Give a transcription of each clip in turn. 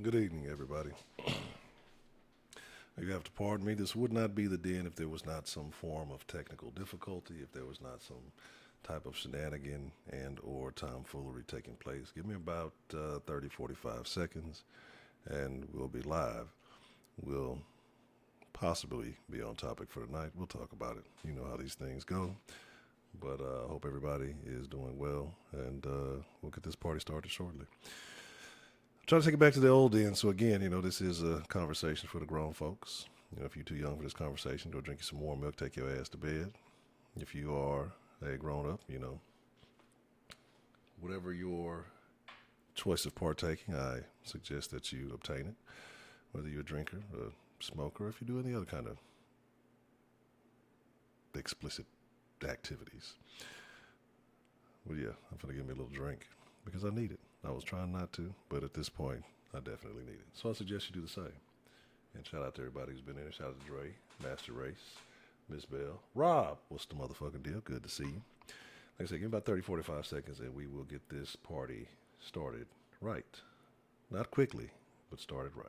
Good evening, everybody. You have to pardon me. This would not be the den if there was not some form of technical difficulty, if there was not some type of shenanigan and or tomfoolery taking place. Give me about 30, 45 seconds, and we'll be live. We'll possibly be on topic for tonight. We'll talk about it. You know how these things go. But I hope everybody is doing well, and we'll get this party started shortly. Try to take it back to the old den. So again, this is a conversation for the grown folks. If you're too young for this conversation, go drink you some warm milk, take your ass to bed. If you are a grown up, whatever your choice of partaking, I suggest that you obtain it. Whether you're a drinker, a smoker, if you do any other kind of explicit activities. Well, yeah, I'm gonna give me a little drink because I need it. I was trying not to, but at this point, I definitely need it. So I suggest you do the same. And shout out to everybody who's been in here. Shout out to Dre, Master Race, Miss Bell, Rob. What's the motherfucking deal? Good to see you. Like I said, give me about 30, 45 seconds and we will get this party started right. Not quickly, but started right.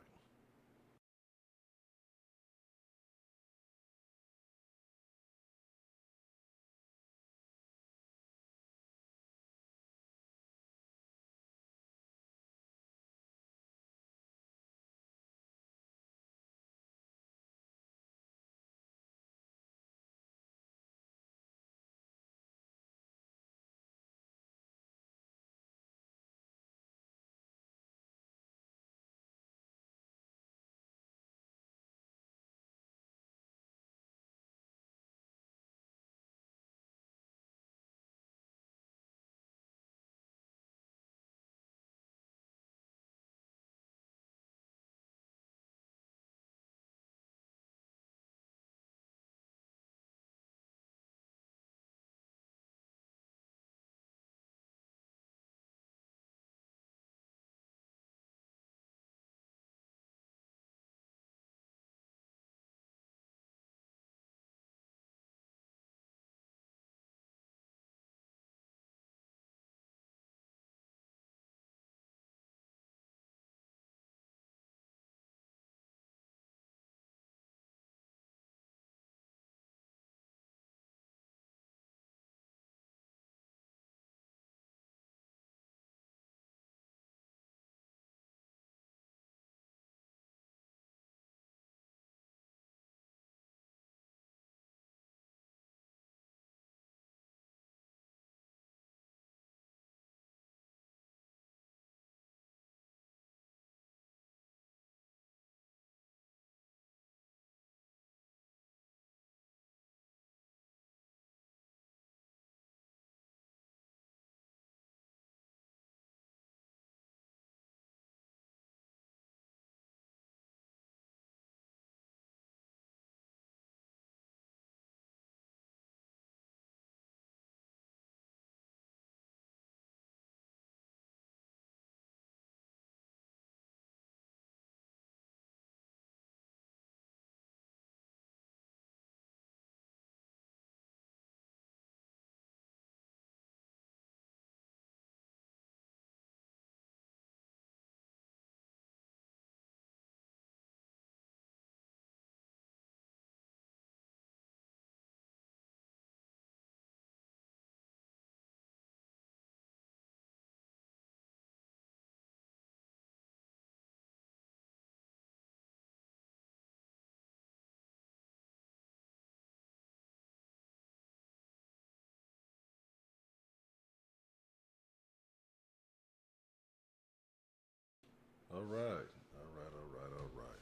All right. All right, all right, all right.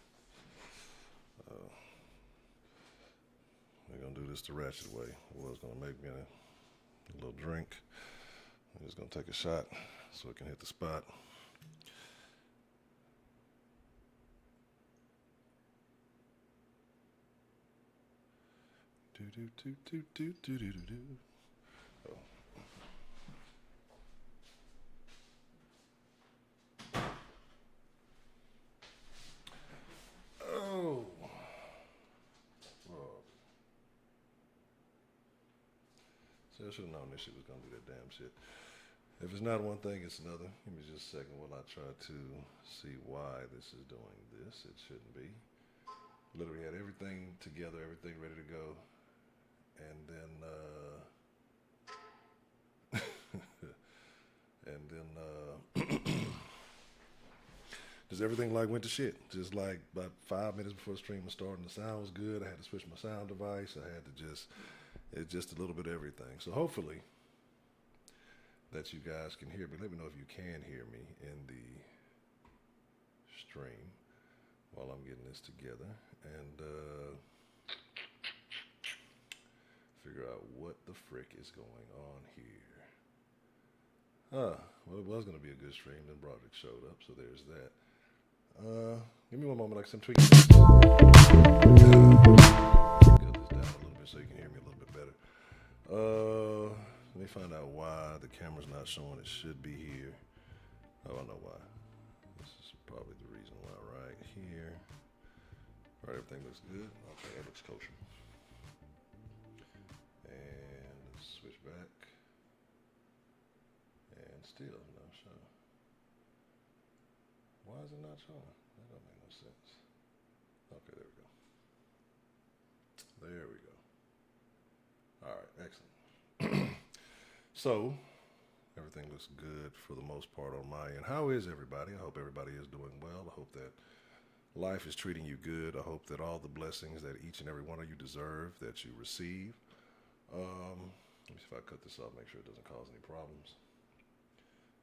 We're gonna do this the ratchet way. Was gonna make me a little drink. I'm just gonna take a shot so it can hit the spot. Do do do do do do do do do. Oh. Oh. Oh. See, I should have known this shit was gonna do that damn shit. If it's not one thing, it's another. Give me just a second while I try to see why this is doing this. It shouldn't be. Literally had everything together, everything ready to go, and then just everything like went to shit. Just like about 5 minutes before the stream was starting, the sound was good. I had to switch my sound device. I had to it's just a little bit of everything. So hopefully that you guys can hear me. Let me know if you can hear me in the stream while I'm getting this together and figure out what the frick is going on here. Well, it was going to be a good stream, then Broderick showed up, so there's that. Give me one moment, like some tweaking. Cut this down a little bit so you can hear me a little bit better. Let me find out why the camera's not showing it should be here. Oh, I know why. This is probably the reason why right here. All right, everything looks good. Okay, it looks kosher. And let's switch back. And still not showing. Why is it not showing? That don't make no sense. Okay, there we go. There we go. All right, excellent. So, everything looks good for the most part on my end. How is everybody? I hope everybody is doing well. I hope that life is treating you good. I hope that all the blessings that each and every one of you deserve, that you receive. Let me see if I cut this off, make sure it doesn't cause any problems.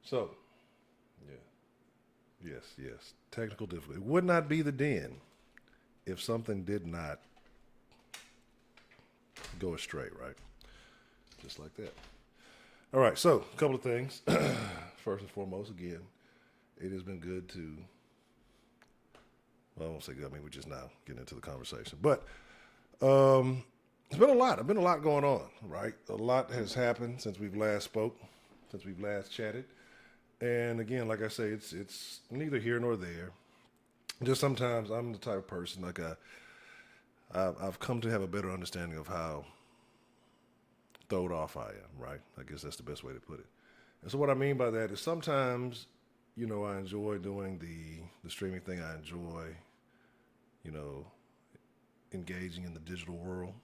So, yeah. Yes. Technical difficulty. It would not be the den if something did not go astray, right? Just like that. All right, so a couple of things. First and foremost, again, it has been good to, well, I won't say good, I mean, we're just now getting into the conversation. But it's been a lot. There's been a lot going on, right? A lot has happened since we've last spoke, since we've last chatted. And again, like I say, it's neither here nor there. Just sometimes I'm the type of person, like I've come to have a better understanding of how throwed off I am, right? I guess that's the best way to put it. And so what I mean by that is sometimes, you know, I enjoy doing the streaming thing. I enjoy, you know, engaging in the digital world.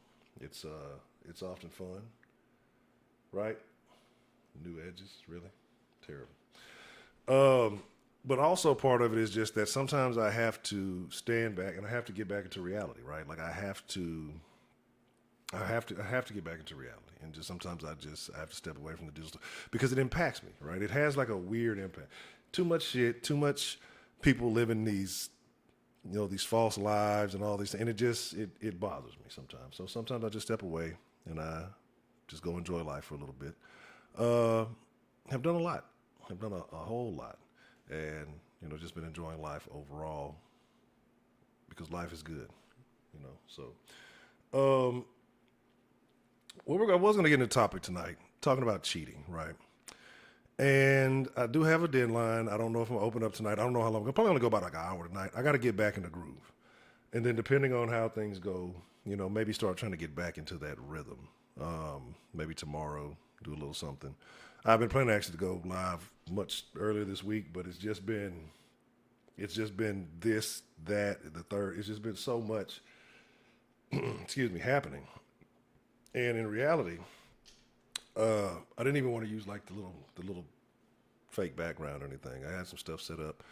It's often fun, right? New edges, really terrible. But also part of it is just that sometimes I have to stand back and I have to get back into reality, right? Like I have to get back into reality, and just sometimes I have to step away from the digital because it impacts me, right? It has like a weird impact. Too much shit, too much people living these, you know, these false lives and all these things, and it bothers me sometimes. So sometimes I just step away and I just go enjoy life for a little bit. Have done a lot. Have done a whole lot, and you know, just been enjoying life overall because life is good, you know. So. I was going to get into the topic tonight, talking about cheating, right? And I do have a deadline. I don't know if I'm going to open up tonight. I don't know how long. I'm probably going to go about like an hour tonight. I got to get back in the groove. And then depending on how things go, you know, maybe start trying to get back into that rhythm. Maybe tomorrow, do a little something. I've been planning actually to go live much earlier this week, but it's just been this, that, the third. It's just been so much, happening. And in reality, I didn't even want to use like the little fake background or anything. I had some stuff set up,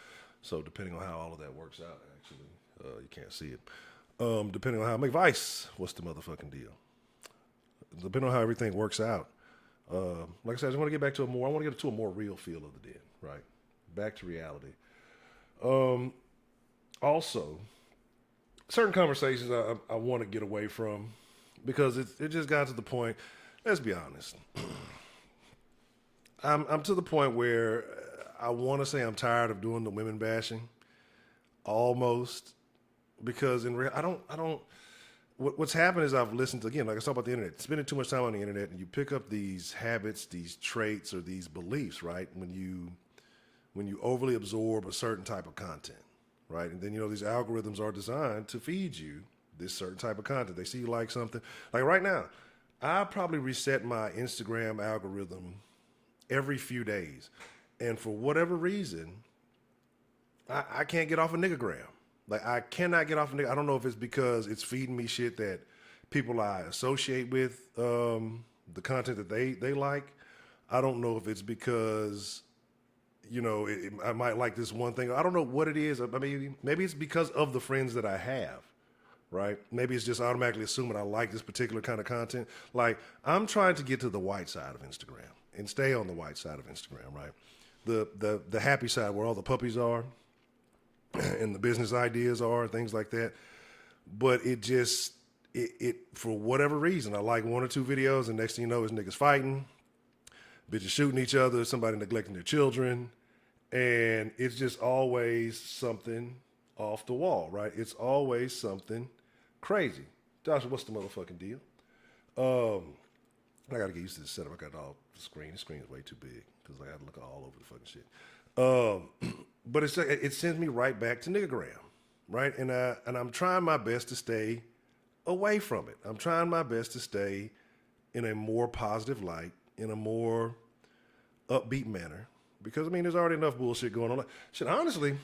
so depending on how all of that works out, actually, you can't see it. Depending on how Vice, what's the motherfucking deal? Depending on how everything works out, like I said, I just want to get back to I want to get to a more real feel of the den, right? Back to reality. Also, certain conversations I want to get away from. Because it just got to the point, let's be honest. I'm to the point where I want to say I'm tired of doing the women bashing, almost, because what's happened is I've listened to, again, like I talked about the internet, spending too much time on the internet, and you pick up these habits, these traits, or these beliefs, right? When you overly absorb a certain type of content, right? And then, you know, these algorithms are designed to feed you this certain type of content. They see you like something. Like right now, I probably reset my Instagram algorithm every few days. And for whatever reason, I can't get off of niggagram. Like, I cannot get off of nigga. I don't know if it's because it's feeding me shit that people I associate with, the content that they like. I don't know if it's because, I might like this one thing. I don't know what it is. I mean, maybe it's because of the friends that I have, right? Maybe it's just automatically assuming I like this particular kind of content. Like, I'm trying to get to the white side of Instagram and stay on the white side of Instagram, right? The happy side where all the puppies are and the business ideas are, things like that. But it just, it for whatever reason, I like one or two videos, and next thing you know, is niggas fighting, bitches shooting each other, somebody neglecting their children, and it's just always something off the wall, right? It's always something crazy. Joshua, what's the motherfucking deal? I gotta get used to this setup. I got all the screen. The screen is way too big because I gotta look all over the fucking shit. But it sends me right back to niggagram, right? And I'm trying my best to stay away from it. I'm trying my best to stay in a more positive light, in a more upbeat manner, because I mean, there's already enough bullshit going on. Shit, honestly,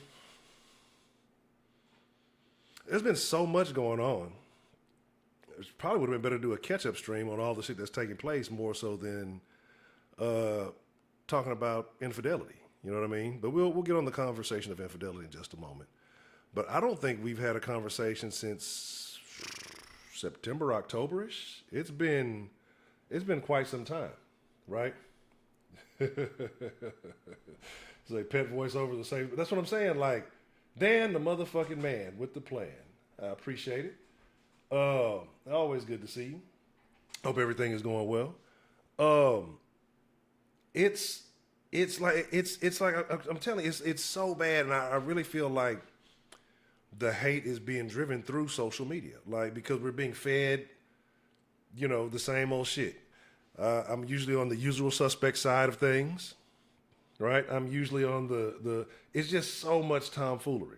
there's been so much going on. It probably would have been better to do a catch-up stream on all the shit that's taking place more so than talking about infidelity. You know what I mean? But we'll get on the conversation of infidelity in just a moment. But I don't think we've had a conversation since September, October-ish. It's been quite some time, right? It's like pet voice over the same. That's what I'm saying. Like, Dan, the motherfucking man with the plan. I appreciate it. Always good to see you. Hope everything is going well. It's like I'm telling you, it's so bad, and I really feel like the hate is being driven through social media, like, because we're being fed, the same old shit. I'm usually on the usual suspect side of things, right? I'm usually on the it's just so much tomfoolery.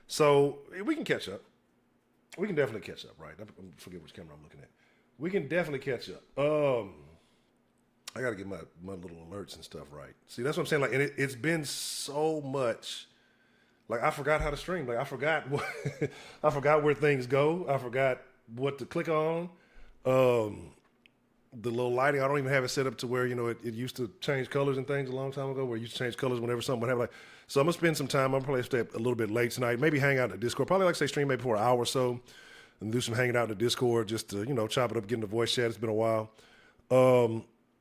So we can catch up. We can definitely catch up, right? I forget which camera I'm looking at. We can definitely catch up. I got to get my little alerts and stuff right. See, that's what I'm saying. Like, and it's been so much. Like, I forgot how to stream. Like, I forgot I forgot where things go. I forgot what to click on. The little lighting, I don't even have it set up to where, it used to change colors and things a long time ago, where it used to change colors whenever something would happen. Like, so I'm going to spend some time. I'm probably stay up a little bit late tonight. Maybe hang out in the Discord. Probably, like, say, stream maybe for an hour or so and do some hanging out in the Discord just to, chop it up, get in the voice chat. It's been a while.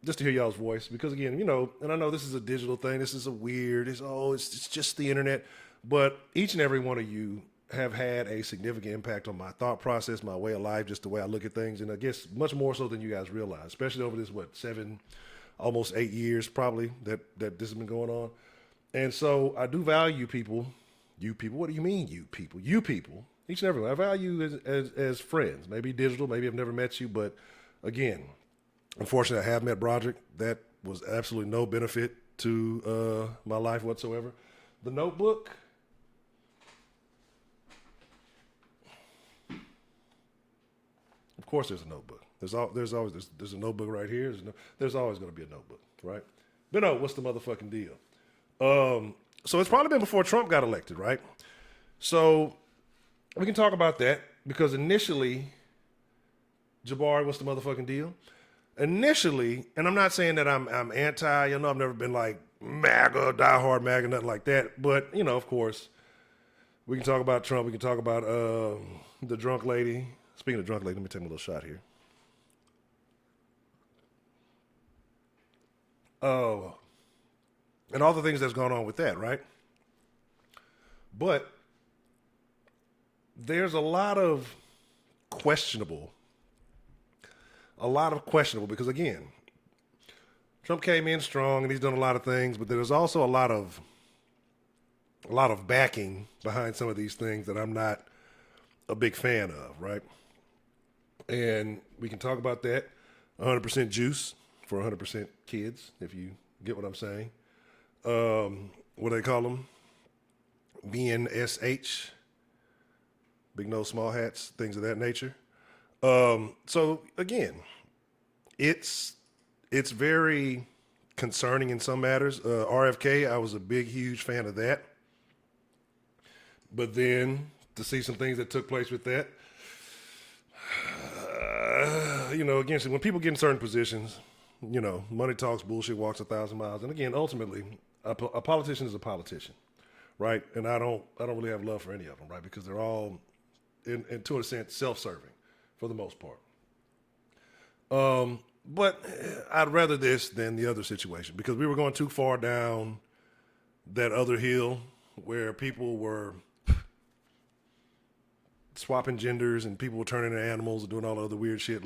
Just to hear y'all's voice. Because, again, and I know this is a digital thing. This is it's just the internet. But each and every one of you have had a significant impact on my thought process, my way of life, just the way I look at things. And I guess much more so than you guys realize, especially over this, 7, almost 8 years probably that this has been going on. And so I do value people. You people, what do you mean you people? You people, each and every one. I value you as friends, maybe digital, maybe I've never met you. But again, unfortunately, I have met Broderick. That was absolutely no benefit to my life whatsoever. The Notebook. Of course, there's a notebook. There's a notebook right here. There's always going to be a notebook, right? But no, what's the motherfucking deal? So it's probably been before Trump got elected, right? So we can talk about that because initially, Jabari, what's the motherfucking deal? Initially, and I'm not saying that I'm anti. I've never been like MAGA, diehard MAGA, nothing like that. But of course, we can talk about Trump. We can talk about the drunk lady. Speaking of drunk lady, let me take a little shot here. And all the things that's gone on with that, right? But there's a lot of questionable because, again, Trump came in strong and he's done a lot of things, but there's also a lot of backing behind some of these things that I'm not a big fan of, right? And we can talk about that. 100% juice for 100% kids, if you get what I'm saying. What do they call them? BNSH, big nose, small hats, things of that nature. So again, it's very concerning in some matters. RFK, I was a big, huge fan of that. But then to see some things that took place with that, again, when people get in certain positions, money talks, bullshit walks 1,000 miles. And again, ultimately, a politician is a politician, right? And I don't really have love for any of them, right? Because they're all, in to a sense, self-serving for the most part. But I'd rather this than the other situation because we were going too far down that other hill where people were swapping genders and people were turning into animals and doing all the other weird shit.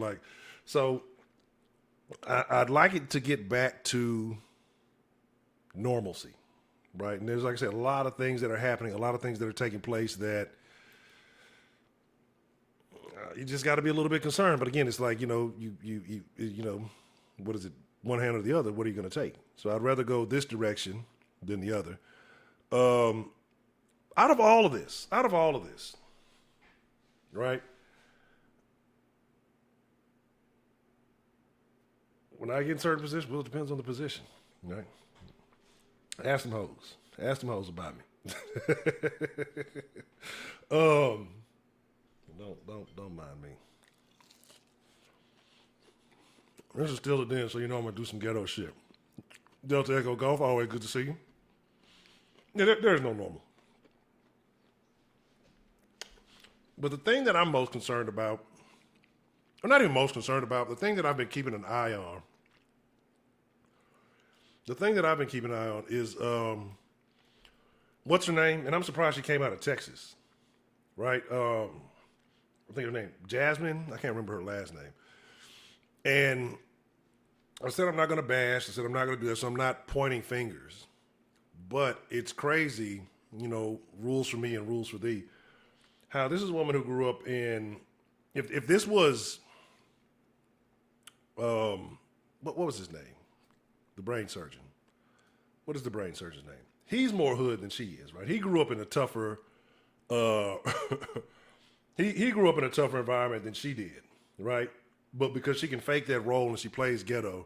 So I'd like it to get back to normalcy, right? And there's, like I said, a lot of things that are happening, a lot of things that are taking place that you just got to be a little bit concerned. But again, it's like, what is it? One hand or the other, what are you going to take? So I'd rather go this direction than the other. Out of all of this, right? When I get in certain positions, well, it depends on the position, right? Ask them hoes. Ask them hoes about me. Don't mind me. This is still a den, so I'm gonna do some ghetto shit. Delta Echo Golf, always good to see you. Yeah, there's no normal. But the thing that I'm most concerned about, or not even most concerned about, the thing that I've been keeping an eye on, is what's her name? And I'm surprised she came out of Texas, right? I think her name, Jasmine. I can't remember her last name. And I said I'm not going to bash. I said I'm not going to do that, so I'm not pointing fingers. But it's crazy, rules for me and rules for thee. How this is a woman who grew up in, if this was, what was his name? The brain surgeon. What is the brain surgeon's name? He's more hood than she is, right? He grew up in a tougher, he grew up in a tougher environment than she did, right? But because she can fake that role and she plays ghetto,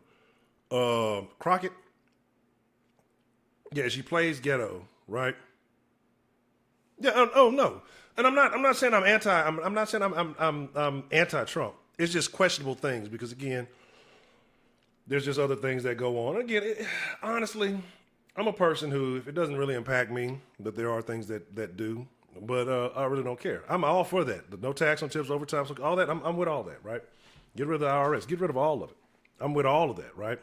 Crockett, yeah, she plays ghetto, right? Yeah. Oh no. And I'm not saying I'm anti-Trump. It's just questionable things because again, there's just other things that go on. Again, honestly, I'm a person who, if it doesn't really impact me, but there are things that do. But I really don't care. I'm all for that. The no tax on tips, overtime, all that. I'm with all that, right? Get rid of the IRS. Get rid of all of it. I'm with all of that, right?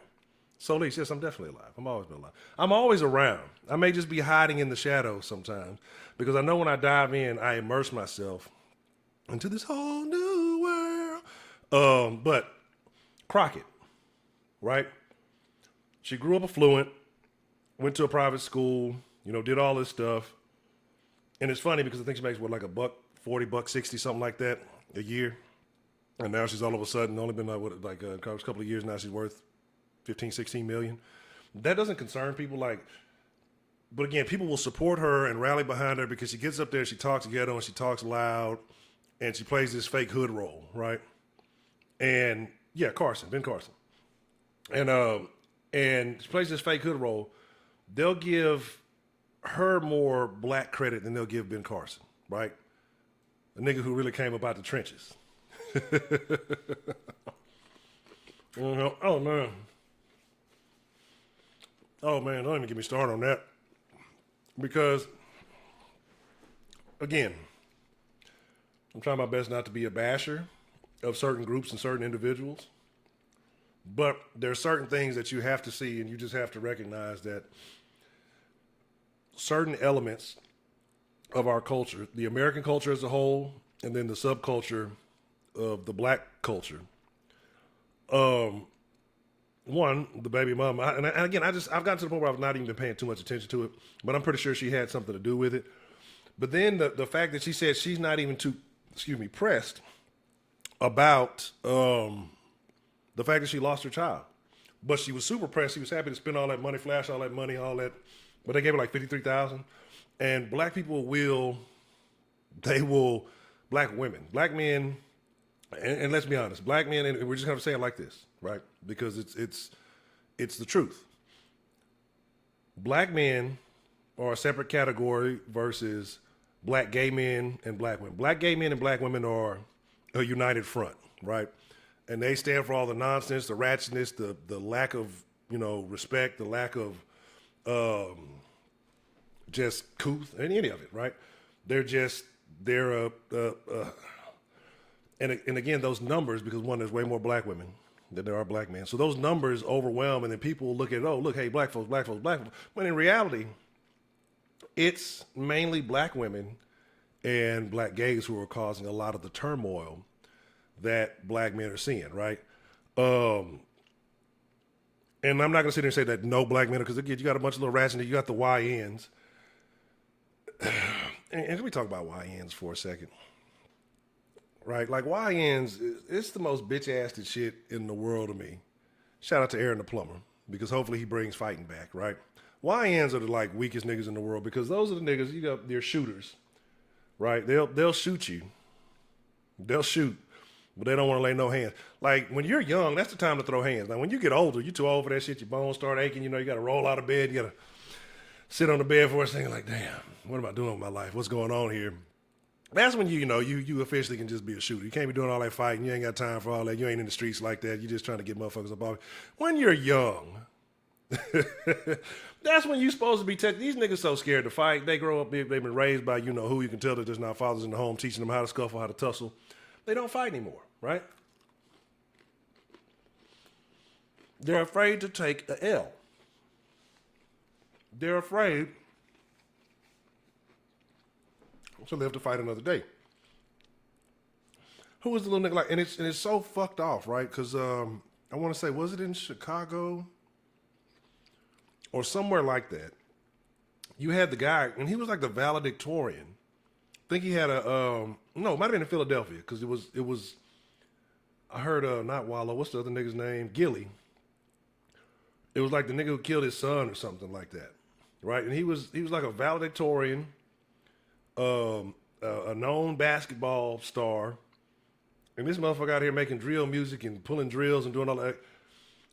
Solis, yes, I'm definitely alive. I'm always been alive. I'm always around. I may just be hiding in the shadows sometimes because I know when I dive in, I immerse myself into this whole new world. But Crockett, right? She grew up affluent, went to a private school, did all this stuff. And it's funny because I think she makes like $140, $160, something like that a year. And now she's all of a sudden only been a couple of years now. She's worth 15, 16 million. That doesn't concern people. But again, people will support her and rally behind her because she gets up there, she talks ghetto and she talks loud and she plays this fake hood role, right? And yeah, Ben Carson. And she plays this fake hood role. They'll give her more black credit than they'll give Ben Carson, right? A nigga who really came up out the trenches. Oh man, don't even get me started on that. Because, again, I'm trying my best not to be a basher of certain groups and certain individuals. But there are certain things that you have to see and you just have to recognize that certain elements of our culture, the American culture as a whole, and then the subculture of the black culture. One, the baby mama, and again, I've gotten to the point where I've not even been paying too much attention to it, but I'm pretty sure she had something to do with it. But then the fact that she said she's not even too, pressed about the fact that she lost her child. But she was super pressed. She was happy to spend all that money, flash all that money, all that. But they gave her like $53,000. And black people black women, black men, and let's be honest, black men, and we're just going to say it like this, right? Because it's the truth. black men are a separate category versus black gay men and black women. Black gay men and black women are a united front, right? And they stand for all the nonsense, the ratchetness, the lack of, respect, the lack of just couth, any of it, right? And again, those numbers, because one, there's way more black women than there are black men. So those numbers overwhelm, and then people look at it, oh, look, hey, black folks, black folks, black folks. When in reality, it's mainly black women and black gays who are causing a lot of the turmoil that black men are seeing, right? And I'm not going to sit there and say that no black men, because again, you got a bunch of little rats, and you got the YNs. And let me talk about YNs for a second. Right? Like YNs, it's the most bitch-assed shit in the world to me. Shout out to Aaron the plumber, because hopefully he brings fighting back, right? YNs are the like weakest niggas in the world, because those are the niggas, they're shooters, right? They'll shoot you. They'll shoot, but they don't want to lay no hands. Like when you're young, that's the time to throw hands. Now when you get older, you're too old for that shit, your bones start aching, you got to roll out of bed, you got to sit on the bed for a second like, damn, what am I doing with my life? What's going on here? That's when you officially can just be a shooter. You can't be doing all that fighting. You ain't got time for all that. You ain't in the streets like that. You're just trying to get motherfuckers up off. When you're young, that's when you're supposed to be these niggas so scared to fight. They grow up, they've been raised by who. You can tell that there's not fathers in the home teaching them how to scuffle, how to tussle. They don't fight anymore, right? They're afraid to take a L. They're afraid to live to fight another day. Who was the little nigga like? And it's so fucked off, right? Because I want to say, was it in Chicago or somewhere like that? You had the guy, and he was like the valedictorian. I think he had no, it might have been in Philadelphia, because it was. I heard not Wallow. What's the other nigga's name? Gilly. It was like the nigga who killed his son or something like that, right? And he was like a valedictorian. A known basketball star, and this motherfucker out here making drill music and pulling drills and doing all that.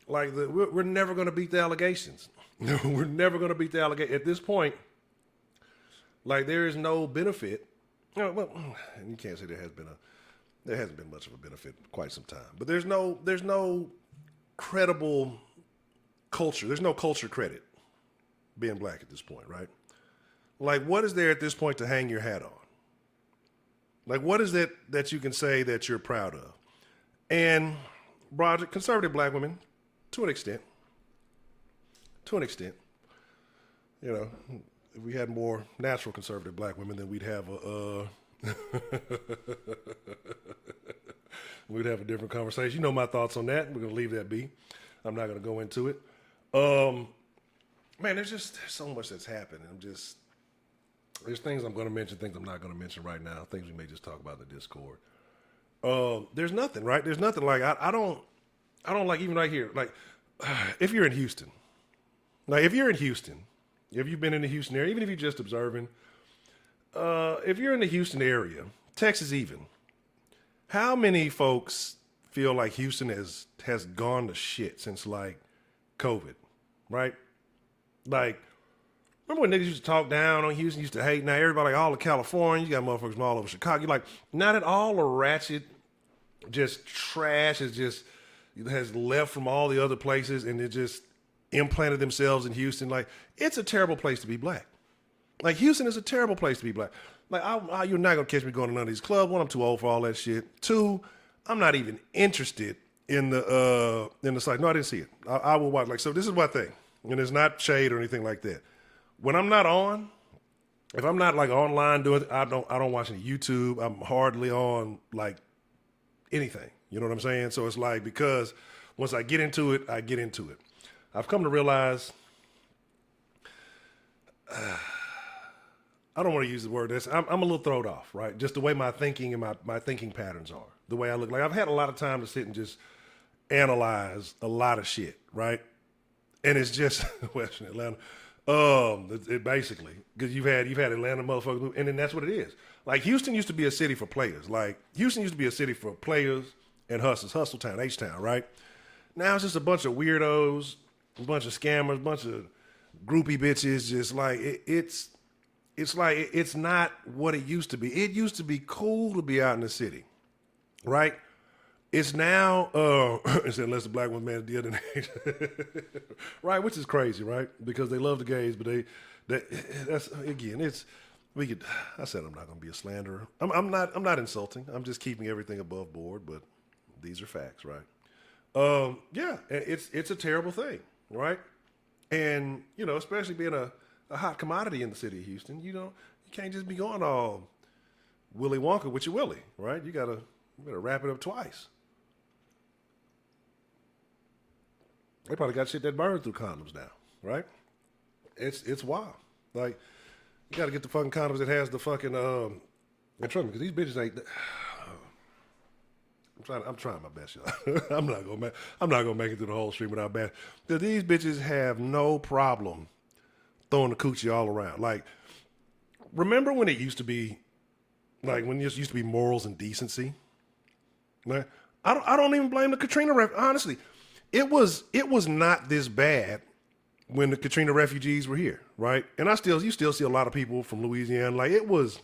Like, we're never going to beat the allegations. We're never going to beat the allegation. At this point, like, there is no benefit. Well, you can't say there hasn't been much of a benefit in quite some time. But there's no credible culture. There's no culture credit being black at this point, right? Like, what is there at this point to hang your hat on? Like, what is it that you can say that you're proud of? And, Broderick, conservative black women, to an extent, if we had more natural conservative black women, then we'd have we'd have a different conversation. You know my thoughts on that. We're going to leave that be. I'm not going to go into it. Man, there's so much that's happened. There's things I'm going to mention, things I'm not going to mention right now, things we may just talk about in the Discord. There's nothing, right? There's nothing like, I don't like, even right here, like, if you're in Houston, if you've been in the Houston area, even if you're just observing, if you're in the Houston area, Texas even, how many folks feel like Houston has gone to shit since, like, COVID, right? Like, remember when niggas used to talk down on Houston, used to hate? Now everybody, like, all of California, you got motherfuckers from all over Chicago. You're like, now that all the ratchet, just trash has left from all the other places, and it just implanted themselves in Houston. Like, it's a terrible place to be black. Like, Houston is a terrible place to be black. Like, you're not gonna catch me going to none of these clubs. One, I'm too old for all that shit. Two, I'm not even interested in the site. No, I didn't see it. I will watch. Like, so this is my thing, and it's not shade or anything like that. When I'm not on, if I'm not like online doing it, I don't watch any YouTube. I'm hardly on like anything. You know what I'm saying? So it's like, because once I get into it, I get into it. I've come to realize, I don't want to use the word this. I'm a little thrown off, right? Just the way my thinking and my thinking patterns are, the way I look. Like, I've had a lot of time to sit and just analyze a lot of shit, right? And it's just Western Atlanta. It basically, because you've had Atlanta motherfuckers, and then that's what it is. Like, Houston used to be a city for players. Like, Houston used to be a city for players and hustlers, hustle town, H-town, right? Now it's just a bunch of weirdos, a bunch of scammers, a bunch of groupie bitches, just like it's like it's not what it used to be. It used to be cool to be out in the city, right? It's now, it's unless the black woman man the other day, right? Which is crazy, right? Because they love the gays, but that's again, I said I'm not going to be a slanderer. I'm not insulting. I'm just keeping everything above board, but these are facts, right? Yeah, it's a terrible thing, right? And, especially being a hot commodity in the city of Houston, you can't just be going all Willy Wonka with your Willie, right? You better wrap it up twice. They probably got shit that burns through condoms now, right? It's wild. Like, you got to get the fucking condoms that has the fucking and trust me, because these bitches ain't. I'm trying my best, y'all. I'm not gonna make it through the whole stream without bad. Because these bitches have no problem throwing the coochie all around. Like, remember when it used to be, like when it used to be morals and decency? Like, I don't even blame the Katrina honestly. It was not this bad when the Katrina refugees were here, right? And you still see a lot of people from Louisiana. Like, it was,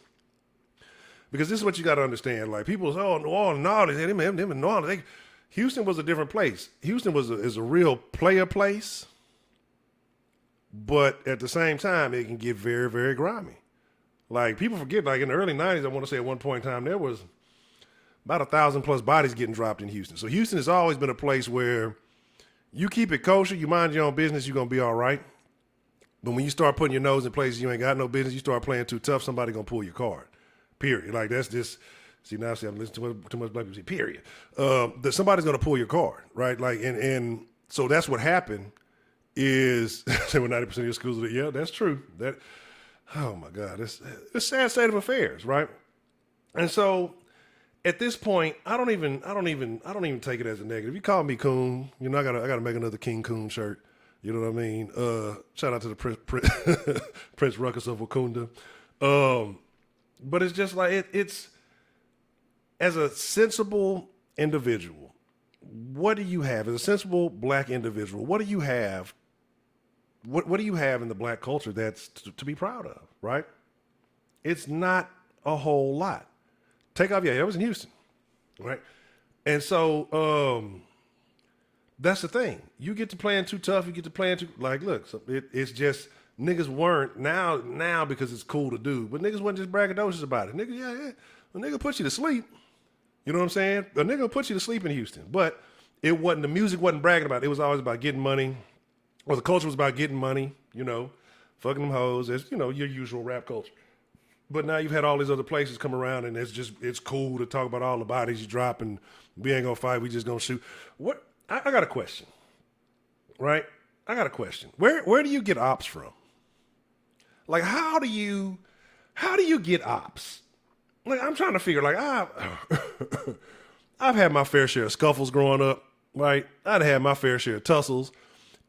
because this is what you got to understand. Like, people say, oh, New Orleans, no, them in New Orleans. Houston was a different place. Houston is a real player place, but at the same time, it can get very, very grimy. Like, people forget, like in the early 90s, I want to say at one point in time, there was about 1,000+ bodies getting dropped in Houston. So Houston has always been a place where you keep it kosher, you mind your own business, you're going to be all right. But when you start putting your nose in places you ain't got no business, you start playing too tough, somebody going to pull your card. Period. Like, that's just, I'm listening to too much black people say, period. That somebody's going to pull your card, right? Like, and so that's what happened is, say, well, 90% of your schools are, yeah, that's true. Oh my God, it's a sad state of affairs, right? And so, at this point, I don't even take it as a negative. You call me coon, I gotta make another King Coon shirt. You know what I mean? Shout out to the Prince Ruckus of Wakunda. But it's just like it's as a sensible individual, what do you have as a sensible black individual? What do you have? What do you have in the black culture that's to be proud of? Right? It's not a whole lot. Take off, I was in Houston, right? And so that's the thing. You get to playing too tough. You get to playing too, like, look, it's just niggas weren't now because it's cool to do, but niggas wasn't just braggadocious about it. Nigga, yeah. A nigga put you to sleep. You know what I'm saying? A nigga put you to sleep in Houston, but the music wasn't bragging about it. It was always about getting money, or the culture was about getting money, fucking them hoes. It's, your usual rap culture. But now you've had all these other places come around, and it's cool to talk about all the bodies you drop, and we ain't gonna fight, we just gonna shoot. What? I got a question, right? I got a question. Where do you get ops from? Like, how do you get ops? Like, I'm trying to figure. Like, I've had my fair share of scuffles growing up, right? I'd had my fair share of tussles.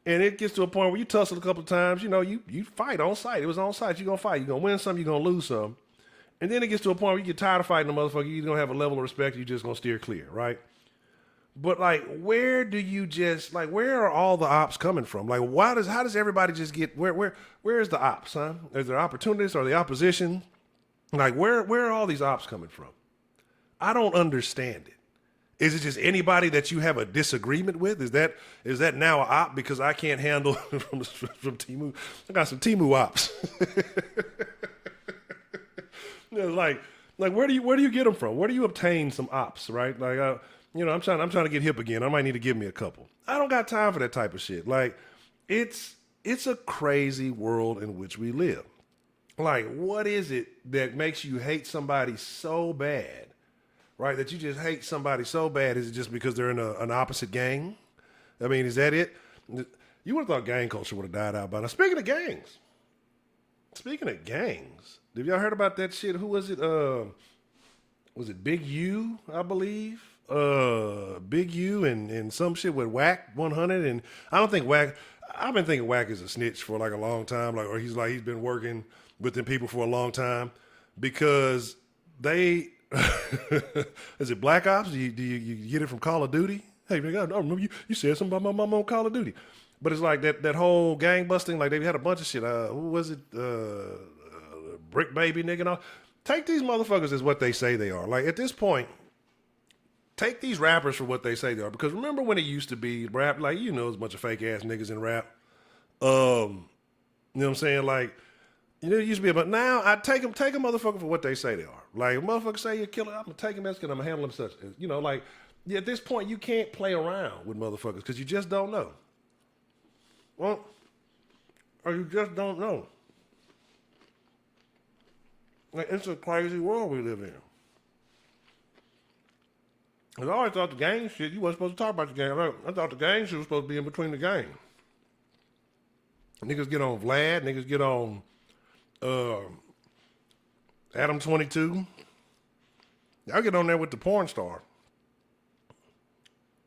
And it gets to a point where you tussle a couple of times, you fight on site. It was on site. You're going to fight. You're going to win some, you're going to lose some. And then it gets to a point where you get tired of fighting the motherfucker. You're going to have a level of respect. You're just going to steer clear, right? But, like, where are all the ops coming from? Like, how does everybody just get, where is the ops, huh? Is there opportunists or the opposition? Like, where are all these ops coming from? I don't understand it. Is it just anybody that you have a disagreement with? Is that now an op because I can't handle from Temu? I got some Temu ops. like where do you get them from? Where do you obtain some ops? Right? Like I'm trying to get hip again. I might need to give me a couple. I don't got time for that type of shit. Like it's a crazy world in which we live. Like, what is it that makes you hate somebody so bad? Right, that you just hate somebody so bad? Is it just because they're in an opposite gang? I mean, is that it? You would have thought gang culture would have died out by now. Speaking of gangs, have y'all heard about that shit? Who was it? Was it Big U, I believe? Big U and some shit with Whack 100. And I don't think Whack, I've been thinking Whack is a snitch for like a long time. Or he's been working with them people for a long time because they... Is it Black Ops? Do you get it from Call of Duty? Hey, man, I remember you said something about my mama on Call of Duty. But it's like that whole gang busting. Like they had a bunch of shit. Who was it? Brick Baby nigga and all. Take these motherfuckers as what they say they are. Like at this point, take these rappers for what they say they are. Because remember when it used to be rap, like there's a bunch of fake ass niggas in rap. You know what I'm saying? Like, it used to be about now. I take a motherfucker for what they say they are. Like, a motherfucker say you're a killer, I'm gonna take him as I'm gonna handle him such. Like at this point you can't play around with motherfuckers because you just don't know. Well, or you just don't know. Like, it's a crazy world we live in. I always thought the gang shit, you wasn't supposed to talk about the gang. I thought the gang shit was supposed to be in between the gang. Niggas get on Vlad, niggas get on Adam 22. Y'all get on there with the porn star.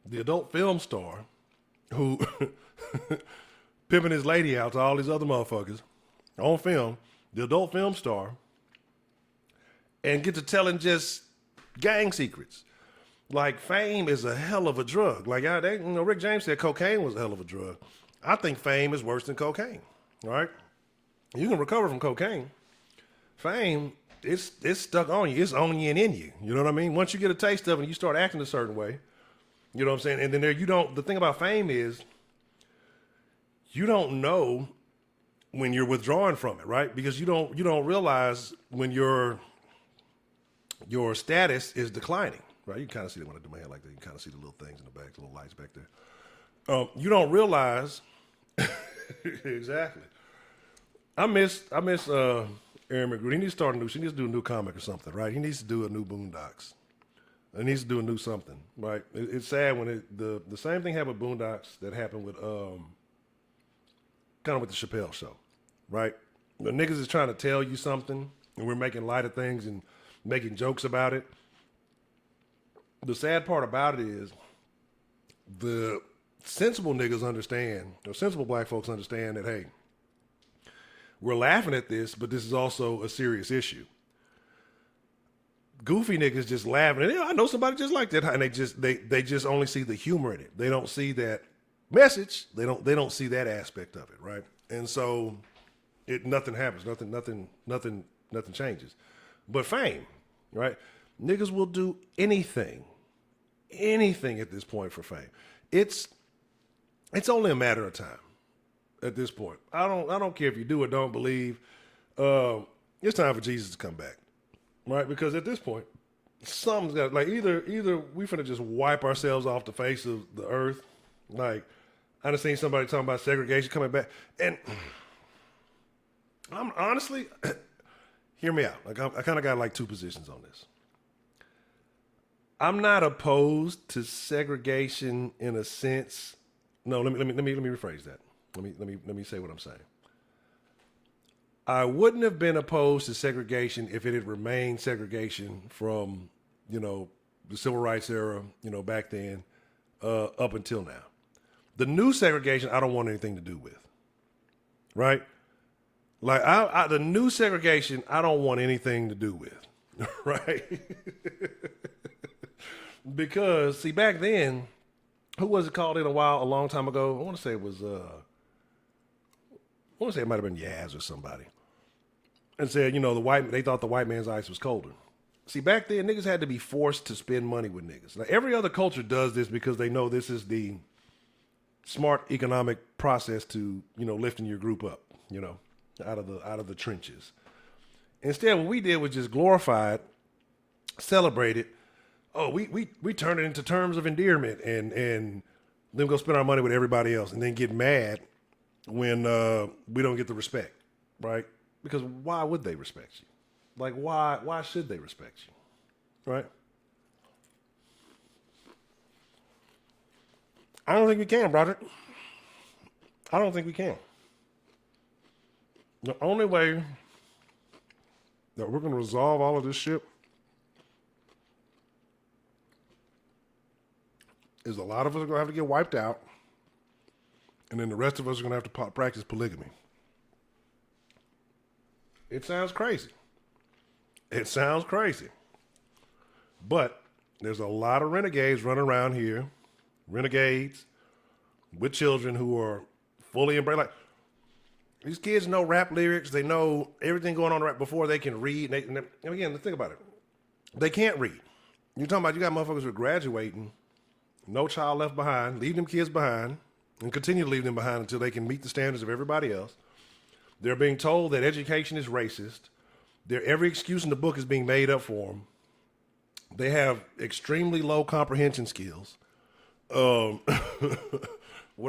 The adult film star who pimping his lady out to all these other motherfuckers on film, the adult film star, and get to telling just gang secrets. Like, fame is a hell of a drug. Like, Rick James said cocaine was a hell of a drug. I think fame is worse than cocaine, right? You can recover from cocaine. Fame, it's stuck on you. It's on you and in you. You know what I mean? Once you get a taste of it, you start acting a certain way. You know what I'm saying? And then the thing about fame is, you don't know when you're withdrawing from it, right? Because you don't realize when your status is declining, right? You can kind of see it when I do my hair like that. You can kind of see the little things in the back, the little lights back there. You don't realize exactly. I miss Aaron McGrew. He needs to start she needs to do a new comic or something, right? He needs to do a new Boondocks. He needs to do a new something, right? It's sad when the same thing happened with Boondocks that happened with kind of with the Chappelle show, right? The niggas is trying to tell you something, and we're making light of things and making jokes about it. The sad part about it is the sensible niggas understand, or sensible black folks understand that, hey, we're laughing at this, but this is also a serious issue. Goofy niggas just laughing. And I know somebody just like that, and they just only see the humor in it. They don't see that message. They don't see that aspect of it, right? And so nothing happens. Nothing changes. But fame, right? Niggas will do anything at this point for fame. It's only a matter of time at this point. I don't care if you do or don't believe. It's time for Jesus to come back, right? Because at this point, something's got, like, either we finna just wipe ourselves off the face of the earth. Like, I done seen somebody talking about segregation coming back, and I'm honestly, hear me out. Like, I kind of got like two positions on this. I'm not opposed to segregation in a sense. No, let me rephrase that. Let me say what I'm saying. I wouldn't have been opposed to segregation if it had remained segregation from, the civil rights era, back then, up until now. The new segregation, I don't want anything to do with, right? Like, the new segregation, I don't want anything to do with, right? Because, see, back then, who was it called in a long time ago? I want to say it was, it might have been Yaz or somebody. And said, they thought the white man's ice was colder. See, back then, niggas had to be forced to spend money with niggas. Now, every other culture does this because they know this is the smart economic process to, lifting your group up, out of the trenches. Instead, what we did was just glorify it, celebrate it. Oh, we turn it into terms of endearment and then go spend our money with everybody else and then get mad when we don't get the respect, right? Because why would they respect you? Like, why should they respect you, right? I don't think we can, brother. I don't think we can. The only way that we're going to resolve all of this shit is a lot of us are going to have to get wiped out, and then the rest of us are going to have to practice polygamy. It sounds crazy. But there's a lot of renegades running around here, renegades with children who are fully embrace. Like these kids know rap lyrics. They know everything going on right before they can read. And again, think about it. They can't read. You're talking about you got motherfuckers who are graduating, no child left behind, leave them kids behind, and continue to leave them behind until they can meet the standards of everybody else. They're being told that education is racist. Every excuse in the book is being made up for them. They have extremely low comprehension skills. What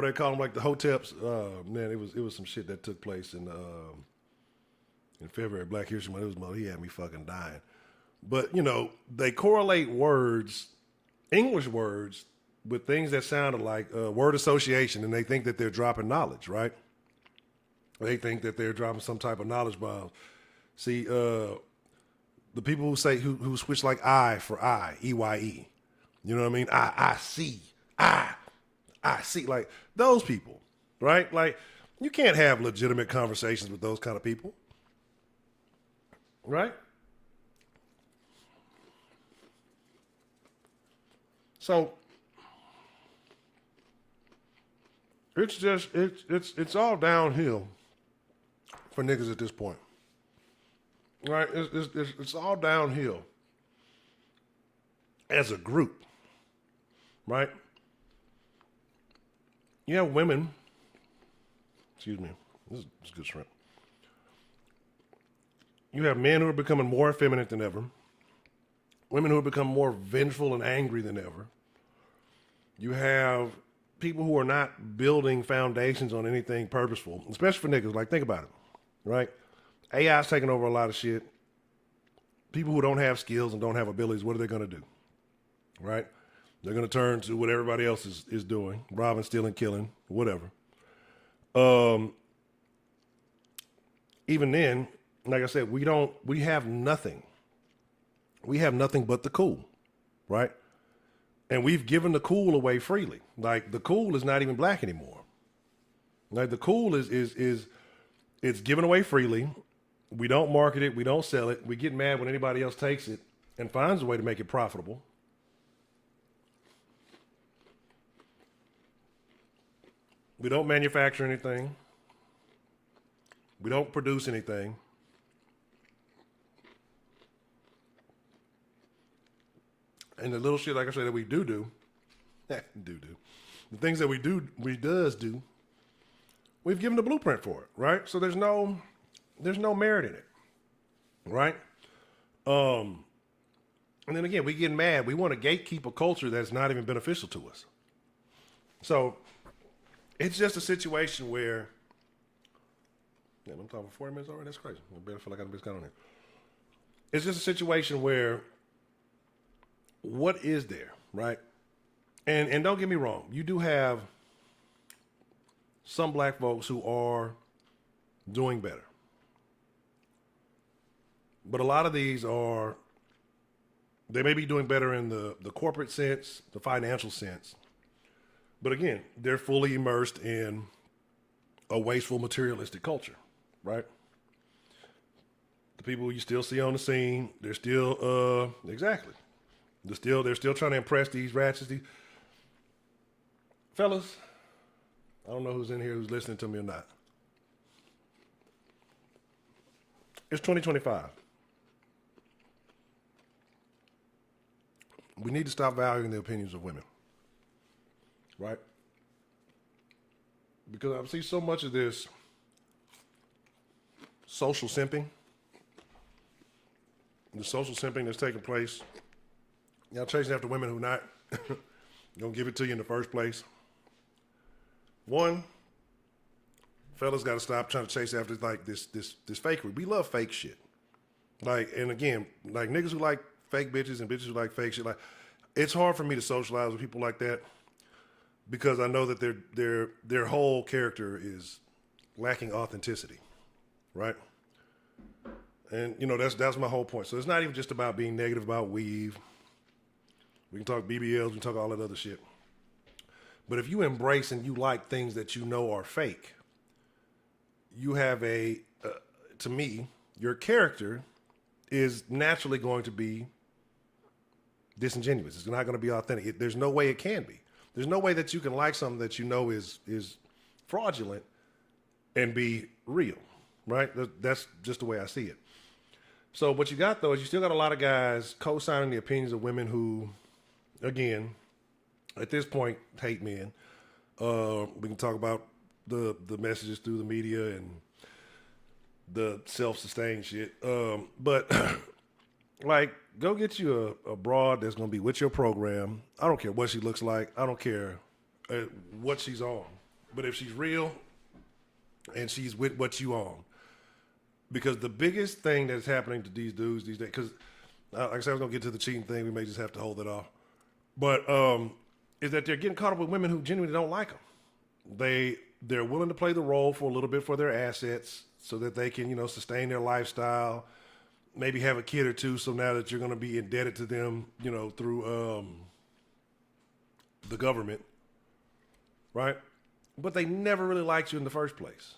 do they call them? Like the hoteps. Man, it was some shit that took place in February, Black History Month. He had me fucking dying. But you know, they correlate words, English words, with things that sounded like word association, and they think that they're dropping knowledge, right? They think that they're dropping some type of knowledge bomb. See, the people who say who switch like I for I, EYE. You know what I mean? I see. I see. Like those people, right? Like you can't have legitimate conversations with those kind of people. Right? So it's just it's all downhill for niggas at this point. Right? It's all downhill as a group. Right? You have women, excuse me, this is good shrimp. You have men who are becoming more effeminate than ever. Women who have become more vengeful and angry than ever. You have people who are not building foundations on anything purposeful, especially for niggas. Like, think about it, right? AI's taking over a lot of shit. People who don't have skills and don't have abilities, what are they going to do, right? They're going to turn to what everybody else is doing, robbing, stealing, killing, whatever. Even then, like I said, we have nothing. We have nothing but the cool, right? And we've given the cool away freely. Like the cool is not even black anymore. Like the cool is it's given away freely. We don't market it. We don't sell it. We get mad when anybody else takes it and finds a way to make it profitable. We don't manufacture anything. We don't produce anything. And the little shit, like I said, that we do, the things that we do, we've given the blueprint for it, right? So there's no merit in it, right? And then again, we get mad. We want to gatekeep a culture that's not even beneficial to us. So it's just a situation where, yeah, I'm talking for 40 minutes already. That's crazy. I better feel like I got on here. It's just a situation where, what is there, right? And don't get me wrong, you do have some black folks who are doing better. But a lot of these they may be doing better in the corporate sense, the financial sense. But again, they're fully immersed in a wasteful, materialistic culture, right? The people you still see on the scene, they're still, exactly. They're still trying to impress these ratchets. Fellas, I don't know who's in here who's listening to me or not. It's 2025. We need to stop valuing the opinions of women. Right? Because I see so much of this social simping. The social simping that's taking place. Y'all chasing after women who not gonna give it to you in the first place. One, fellas got to stop trying to chase after like this fakery. We love fake shit. Like, and again, like niggas who like fake bitches and bitches who like fake shit. Like, it's hard for me to socialize with people like that because I know that their whole character is lacking authenticity, right? And you know that's my whole point. So it's not even just about being negative about weave. We can talk BBLs, we can talk all that other shit. But if you embrace and you like things that you know are fake, you have to me, your character is naturally going to be disingenuous. It's not going to be authentic. There's no way it can be. There's no way that you can like something that you know is fraudulent and be real, right? That's just the way I see it. So what you got though is you still got a lot of guys co-signing the opinions of women who, again, at this point, hate men. We can talk about the messages through the media and the self-sustained shit. But like, go get you a broad that's gonna be with your program. I don't care what she looks like. I don't care what she's on. But if she's real and she's with what you on, because the biggest thing that's happening to these dudes these days, because like I said, I was gonna get to the cheating thing. We may just have to hold it off. But is that they're getting caught up with women who genuinely don't like them. They're willing to play the role for a little bit for their assets so that they can, sustain their lifestyle, maybe have a kid or two. So now that you're going to be indebted to them, through the government, right? But they never really liked you in the first place.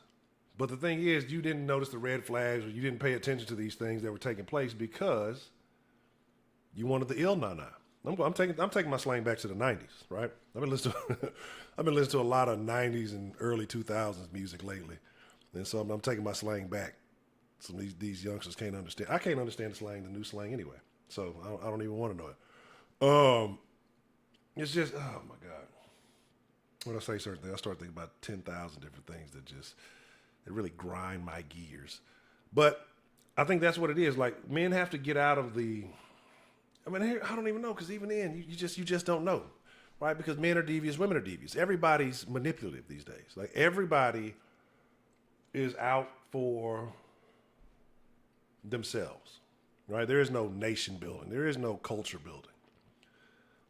But the thing is, you didn't notice the red flags or you didn't pay attention to these things that were taking place because you wanted the ill nana. I'm taking my slang back to the 90s, right? I've been listening to a lot of 90s and early 2000s music lately. And so I'm taking my slang back. Some of these youngsters can't understand. I can't understand the slang, the new slang anyway. So I don't even want to know it. It's just, oh my God. When I say certain things, I start thinking about 10,000 different things that really grind my gears. But I think that's what it is. Like, men have to get out of I don't even know, because even then, you just don't know, right? Because men are devious, women are devious. Everybody's manipulative these days. Like, everybody is out for themselves, right? There is no nation building. There is no culture building.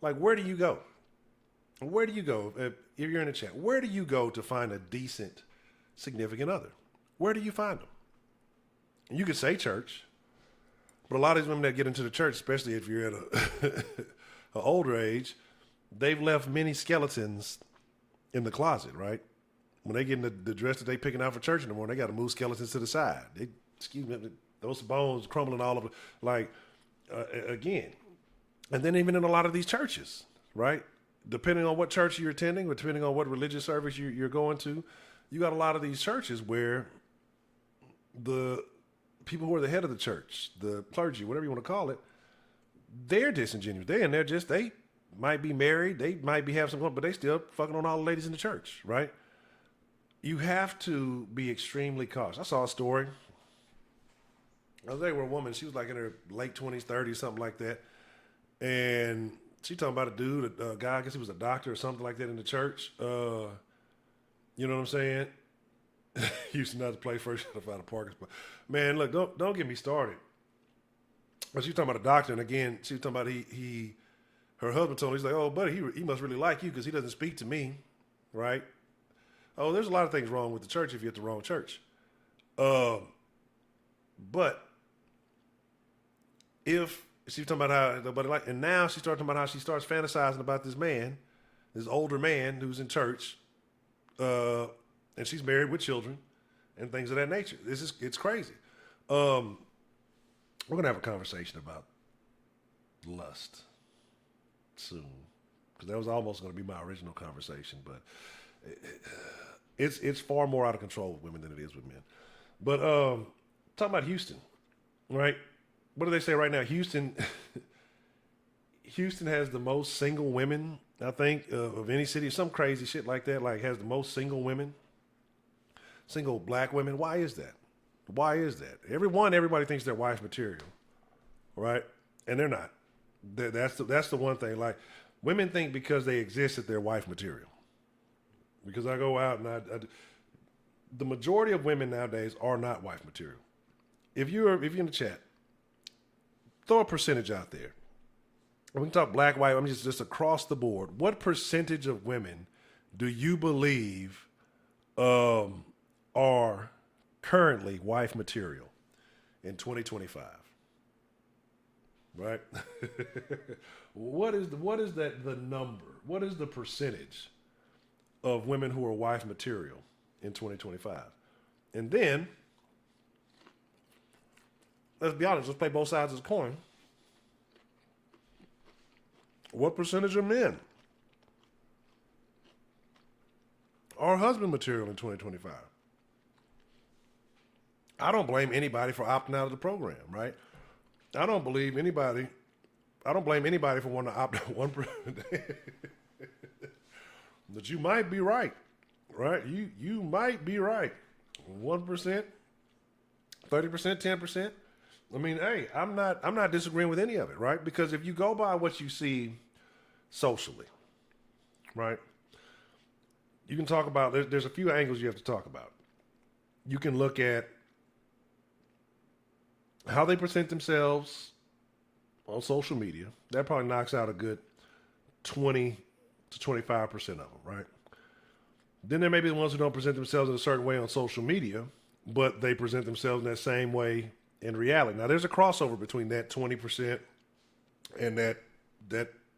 Like, where do you go? Where do you go, if you're in a chat, where do you go to find a decent significant other? Where do you find them? You could say church. But a lot of these women that get into the church, especially if you're at an older age, they've left many skeletons in the closet, right? When they get in the dress that they picking out for church in the morning, they got to move skeletons to the side. Those bones crumbling all over, again. And then even in a lot of these churches, right? Depending on what church you're attending, or depending on what religious service you're going to, you got a lot of these churches where the people who are the head of the church, the clergy, whatever you want to call it, they're disingenuous. They might be married, they might be having some, but they still fucking on all the ladies in the church, right? You have to be extremely cautious. I saw a story. I was there with a woman. She was like in her late 20s, 30s, something like that. And she talking about a dude, a guy, I guess he was a doctor or something like that in the church. You know what I'm saying? Houston, not the place first to find a parking spot. Man, look, don't get me started. But she was talking about a doctor, and again, she was talking about her husband told her, he's like, oh, buddy, he must really like you because he doesn't speak to me, right? Oh, there's a lot of things wrong with the church if you're at the wrong church. But if she was talking about how nobody like, and now she started talking about how she starts fantasizing about this man, this older man who's in church, and she's married with children and things of that nature. It's crazy. We're gonna have a conversation about lust soon, because that was almost gonna be my original conversation, but it's far more out of control with women than it is with men. But talking about Houston, right? What do they say right now? Houston has the most single women, I think, of any city. Some crazy shit like that. Like, has the most single women. Single black women. Why is that? Why is that? Everybody thinks they're wife material, right? And they're not. That's the one thing. Like, women think because they exist that they're wife material. Because I go out and the majority of women nowadays are not wife material. If you're in the chat, throw a percentage out there. We can talk black, white. I mean, just across the board. What percentage of women do you believe are currently wife material in 2025? Right? What is the number? What is the percentage of women who are wife material in 2025? And then, let's be honest, let's play both sides of the coin. What percentage of men are husband material in 2025? I don't blame anybody for opting out of the program, right? I don't blame anybody for wanting to opt out 1%. But you might be right, right? You might be right. 1%, 30%, 10%. I mean, hey, I'm not disagreeing with any of it, right? Because if you go by what you see socially, right? You can talk about there's a few angles you have to talk about. You can look at how they present themselves on social media. That probably knocks out a good 20 to 25% of them, right? Then there may be the ones who don't present themselves in a certain way on social media, but they present themselves in that same way in reality. Now, there's a crossover between that 20% and that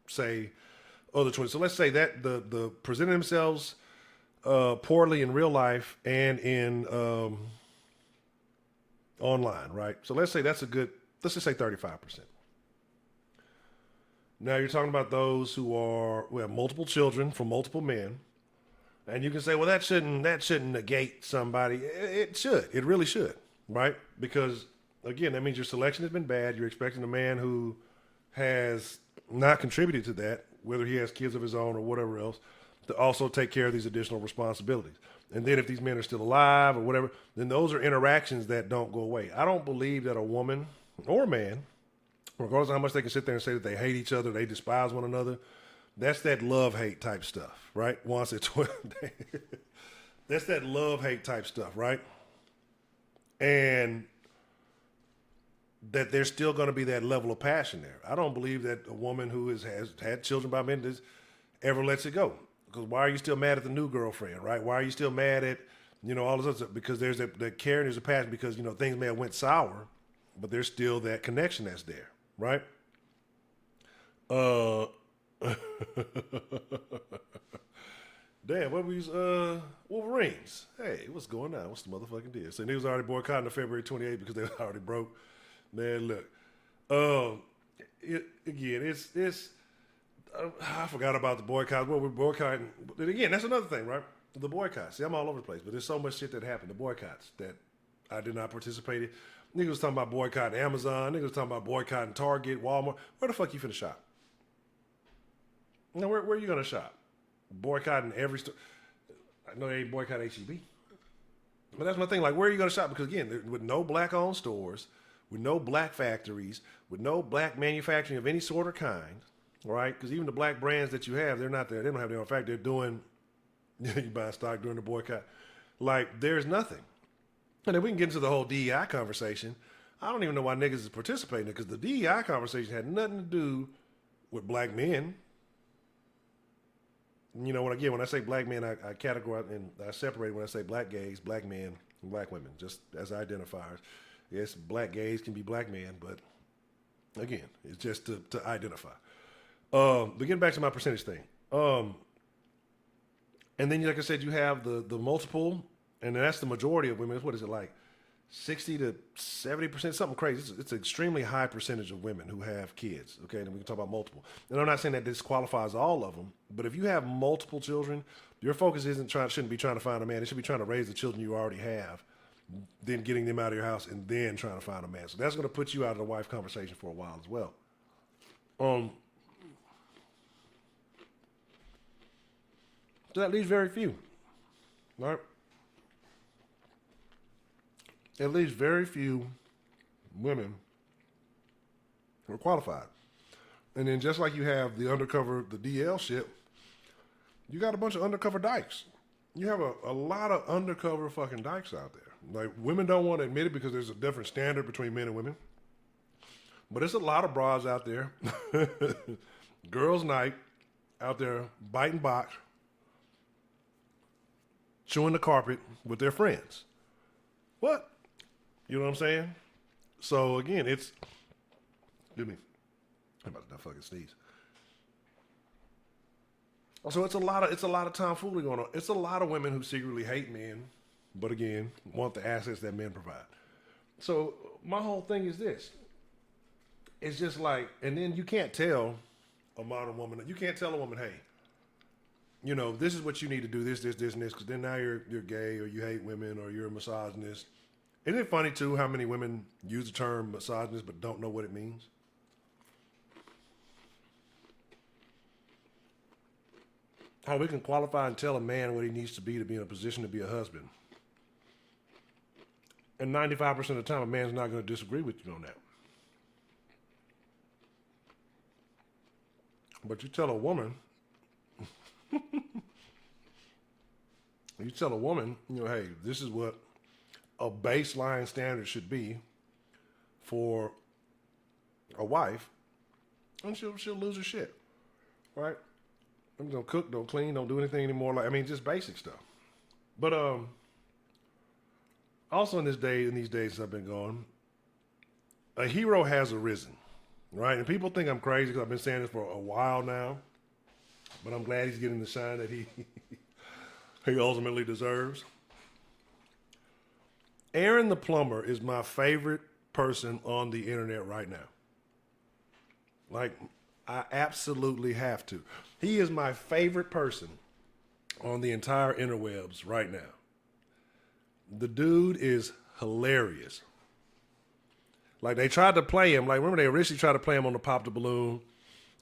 say other 20. So let's say that the presenting themselves poorly in real life and in online, right? So let's say that's a good, let's just say 35%. Now you're talking about those who have multiple children from multiple men. And you can say, well, that shouldn't negate somebody. It should. It really should, right? Because, again, that means your selection has been bad. You're expecting a man who has not contributed to that, whether he has kids of his own or whatever else, to also take care of these additional responsibilities. And then if these men are still alive or whatever, then those are interactions that don't go away. I don't believe that a woman or a man, regardless of how much they can sit there and say that they hate each other, they despise one another, that's that love-hate type stuff, right? That's that love-hate type stuff, right? And that there's still going to be that level of passion there. I don't believe that a woman who has had children by men ever lets it go. Because why are you still mad at the new girlfriend, right? Why are you still mad at, all this other stuff? Because there's that care and there's a passion because, things may have went sour, but there's still that connection that's there, right? Damn, what was Wolverines? Hey, what's going on? What's the motherfucking deal? So niggas already boycotting the February 28th because they was already broke. Man, look. It's I forgot about the boycott. What we're boycotting. But again, that's another thing, right? The boycotts. See, I'm all over the place, but there's so much shit that happened. The boycotts that I did not participate in. Niggas was talking about boycotting Amazon. Niggas was talking about boycotting Target, Walmart. Where the fuck you finna shop? Now, where are you going to shop? Boycotting every store. I know they ain't boycott HEB. But that's my thing. Like, where are you going to shop? Because, again, with no black-owned stores, with no black factories, with no black manufacturing of any sort or kind, right? Because even the black brands that you have, they're not there. They don't have their own factory. They're doing, you buy stock during the boycott. Like, there's nothing. And if we can get into the whole DEI conversation, I don't even know why niggas is participating because the DEI conversation had nothing to do with black men. When I say black men, I categorize and I separate when I say black gays, black men, and black women, just as identifiers. Yes, black gays can be black men, but again, it's just to identify. But getting back to my percentage thing. And then, like I said, you have the multiple, and that's the majority of women. What is it like? 60 to 70%, something crazy. It's an extremely high percentage of women who have kids. Okay, and we can talk about multiple. And I'm not saying that this qualifies all of them, but if you have multiple children, your focus shouldn't be trying to find a man. It should be trying to raise the children you already have, then getting them out of your house, and then trying to find a man. So that's going to put you out of the wife conversation for a while as well. So that leaves very few, right? At least very few women are qualified. And then just like you have the undercover, the DL shit, you got a bunch of undercover dykes. You have a lot of undercover fucking dykes out there. Like, women don't want to admit it because there's a different standard between men and women. But there's a lot of bras out there. Girls' night out there biting box, chewing the carpet with their friends. What? You know what I'm saying? So again, excuse me. I'm about to not fucking sneeze. So it's a lot of tomfoolery going on. It's a lot of women who secretly hate men, but again, want the assets that men provide. So my whole thing is this. It's just like, and then you can't tell a modern woman, you can't tell a woman, hey, this is what you need to do, this, and this, because then now you're gay or you hate women or you're a misogynist. Isn't it funny too how many women use the term misogynist but don't know what it means? How we can qualify and tell a man what he needs to be in a position to be a husband. And 95% of the time, a man's not going to disagree with you on that. But you tell a woman, hey, this is what a baseline standard should be for a wife, and she'll lose her shit, right? Don't cook, don't clean, don't do anything anymore. Just basic stuff. But also in these days I've been gone, a hero has arisen, right? And people think I'm crazy because I've been saying this for a while now, but I'm glad he's getting the shine that he he ultimately deserves. Aaron the plumber is my favorite person on the internet right now. Like, I absolutely have to. He is my favorite person on the entire interwebs right now. The dude is hilarious. Like, they tried to play him. Like, remember they originally tried to play him on the Pop the Balloon?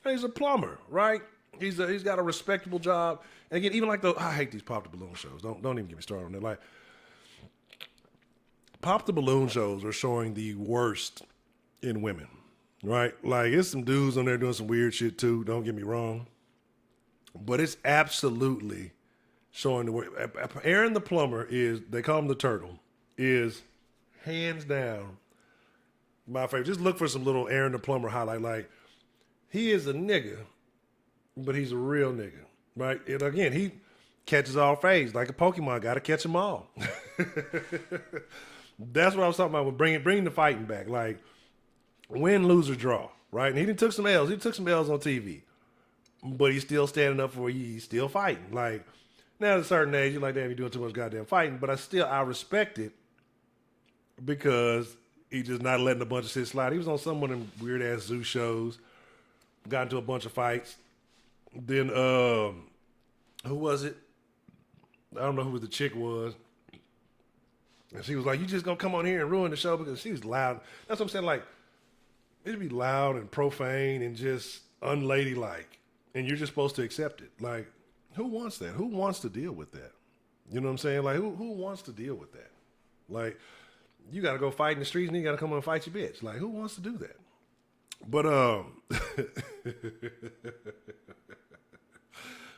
He's a plumber, right? He's got a respectable job. And again, even like I hate these Pop the Balloon shows. Don't even get me started on that. Like, Pop the Balloon shows are showing the worst in women, right? Like, it's some dudes on there doing some weird shit too, don't get me wrong. But it's absolutely showing the worst. Aaron the plumber is, they call him the turtle, is hands down my favorite. Just look for some little Aaron the plumber highlight. Like, he is a nigga, but he's a real nigga, right? And again, he catches all phase like a Pokemon. Got to catch them all. That's what I was talking about with bringing the fighting back. Like, win, lose, or draw, right? And he took some L's. He took some L's on TV, but he's still standing up for you. He's still fighting. Like, now at a certain age, you're like, damn, you're doing too much goddamn fighting. But I respect it because he's just not letting a bunch of shit slide. He was on some of them weird ass zoo shows, got into a bunch of fights. Then who was it? I don't know who the chick was. And she was like, you just gonna come on here and ruin the show because she was loud. That's what I'm saying. Like, it'd be loud and profane and just unladylike. And you're just supposed to accept it. Like, who wants that? Who wants to deal with that? You know what I'm saying? Like, who wants to deal with that? Like, you got to go fight in the streets and you got to come on and fight your bitch. Like, who wants to do that? But,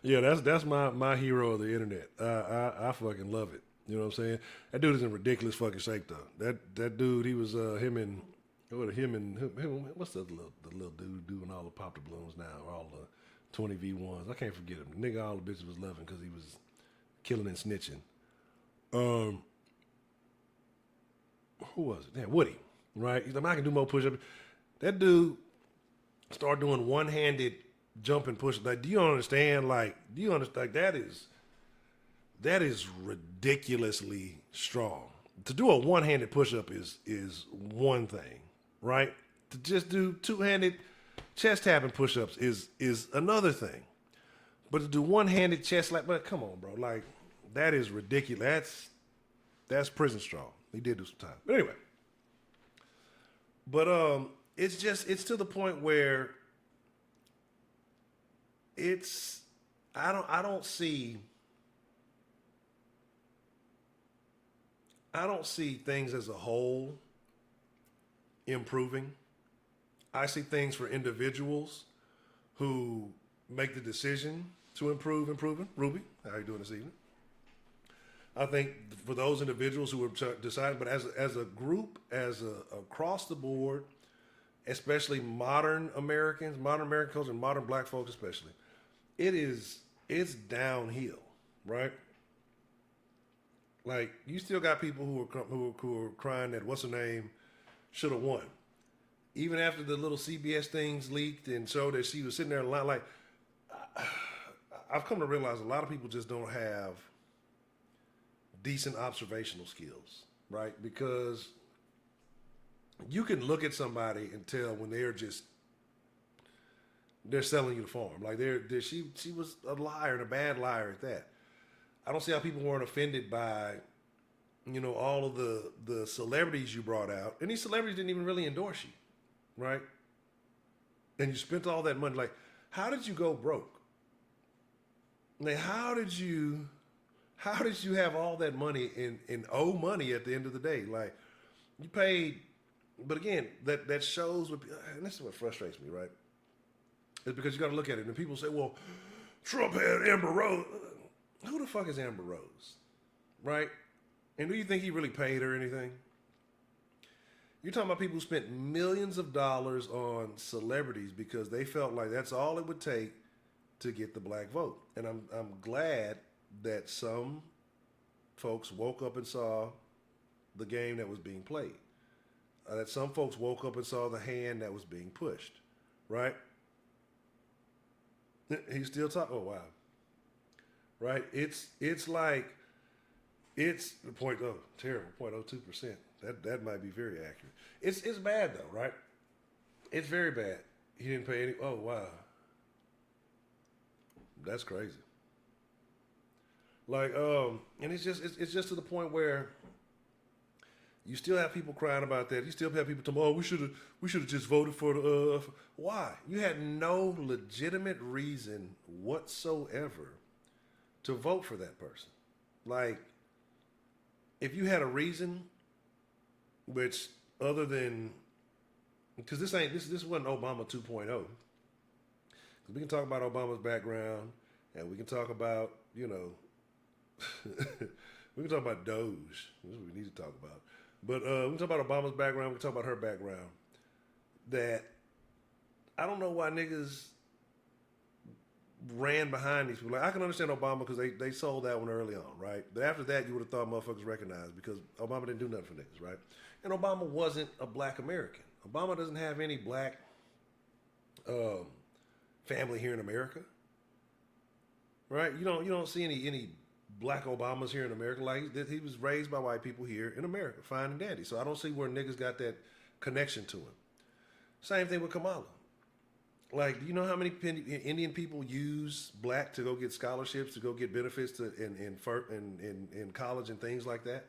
yeah, that's my hero of the internet. I fucking love it. You know what I'm saying? That dude is in ridiculous fucking shape though. That dude, he was him what's the little dude doing all the Pop the Balloons now, all the 20v1s. I can't forget him. The nigga all the bitches was loving because he was killing and snitching. Who was it? Damn, Woody, right? He's like, I can do more push-ups. That dude started doing one-handed jumping push-ups. Like, do you understand? Like, that is ridiculously strong. To do a one-handed push-up is one thing, right? To just do two-handed chest tapping push-ups is another thing. But to do one-handed chest but come on, bro. Like, that is ridiculous. That's prison strong. He did do some time. But anyway. But it's to the point where I don't see things as a whole improving. I see things for individuals who make the decision to improving. Ruby, how are you doing this evening? I think for those individuals who are deciding, but as a group, across the board, especially modern American culture, and modern black folks especially, it's downhill, right? Like, you still got people who are crying that what's her name should have won, even after the little CBS things leaked and showed that she was sitting there in line. Like, I've come to realize a lot of people just don't have decent observational skills, right? Because you can look at somebody and tell when they're selling you the farm. Like, she was a liar and a bad liar at that. I don't see how people weren't offended by all of the celebrities you brought out, and these celebrities didn't even really endorse you, right? And you spent all that money. Like, how did you go broke? Like, how did you have all that money and owe money at the end of the day? Like, you paid, but again, that shows what, and this is what frustrates me, right? It's because you got to look at it, and people say, well, Trump had Amber Rose. Who the fuck is Amber Rose, right? And do you think he really paid her anything? You're talking about people who spent millions of dollars on celebrities because they felt like that's all it would take to get the black vote. And I'm glad that some folks woke up and saw the game that was being played. That some folks woke up and saw the hand that was being pushed, right? He's still talking. Oh wow, right? It's like it's the point. Oh, terrible. 0.02%. That might be very accurate. It's bad though, right? It's very bad. He didn't pay any. Oh wow, that's crazy. Like and it's just to the point where you still have people crying about that. You still have people telling, "Oh, we should have just voted for the." Why? You had no legitimate reason whatsoever to vote for that person. Like, if you had a reason, which other than, because this wasn't Obama 2.0. We can talk about Obama's background, and we can talk about we can talk about Doge. This is what we need to talk about. But we can talk about Obama's background. We can talk about her background. That I don't know why niggas ran behind these people. Like, I can understand Obama because they sold that one early on, right? But after that, you would have thought motherfuckers recognized because Obama didn't do nothing for niggas, right? And Obama wasn't a black American. Obama doesn't have any black family here in America, right? You don't see any black Obamas here in America. Like, he was raised by white people here in America, fine and dandy. So I don't see where niggas got that connection to him. Same thing with Kamala. Like, do you know how many Indian people use black to go get scholarships, to go get benefits in college and things like that,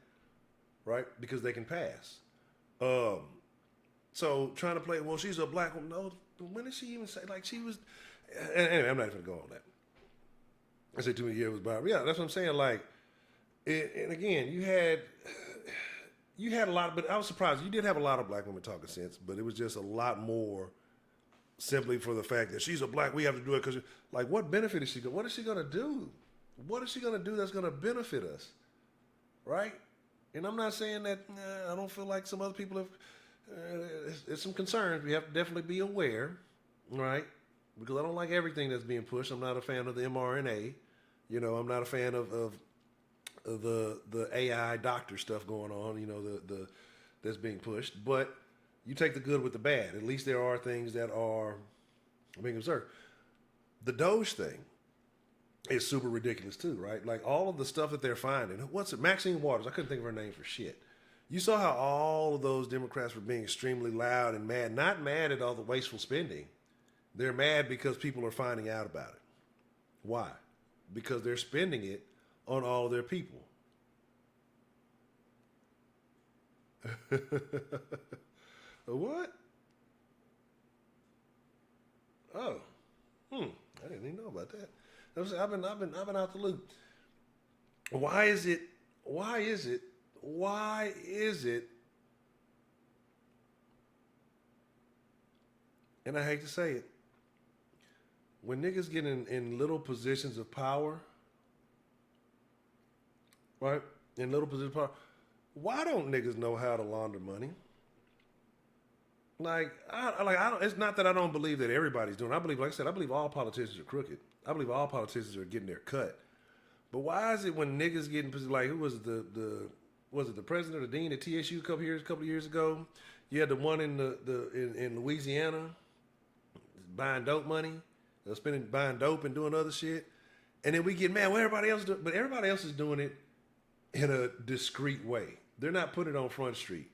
right? Because they can pass. So trying to play, well, she's a black woman. No, when did she even say, like, she was? Anyway, I'm not even going to go on that. I said too many years was by. Yeah, that's what I'm saying. Like, and again, you had a lot, but I was surprised. You did have a lot of black women talking sense, but it was just a lot more simply for the fact that she's a black, we have to do it because, like, what benefit is she going? What is she going to do? What is she going to do that's going to benefit us, right? And I'm not saying that I don't feel like some other people have. There's some concerns. We have to definitely be aware, right? Because I don't like everything that's being pushed. I'm not a fan of the mRNA. I'm not a fan of the AI doctor stuff going on. The that's being pushed, but you take the good with the bad. At least there are things that are being observed. The Doge thing is super ridiculous too, right? Like, all of the stuff that they're finding. What's it? Maxine Waters. I couldn't think of her name for shit. You saw how all of those Democrats were being extremely loud and mad. Not mad at all the wasteful spending. They're mad because people are finding out about it. Why? Because they're spending it on all of their people. What? Oh, I didn't even know about that. I've been out the loop. Why is it? And I hate to say it, when niggas get in little positions of power, right? In little positions of power, why don't niggas know how to launder money? Like, I don't. It's not that I don't believe that everybody's doing. I believe, like I said, I believe all politicians are crooked. I believe all politicians are getting their cut. But why is it when niggas getting, like, who was it, the president or the dean at TSU a couple of years ago? You had the one in Louisiana buying dope money, buying dope and doing other shit, and then we get mad. Well, everybody else but everybody else is doing it in a discreet way. They're not putting it on Front Street.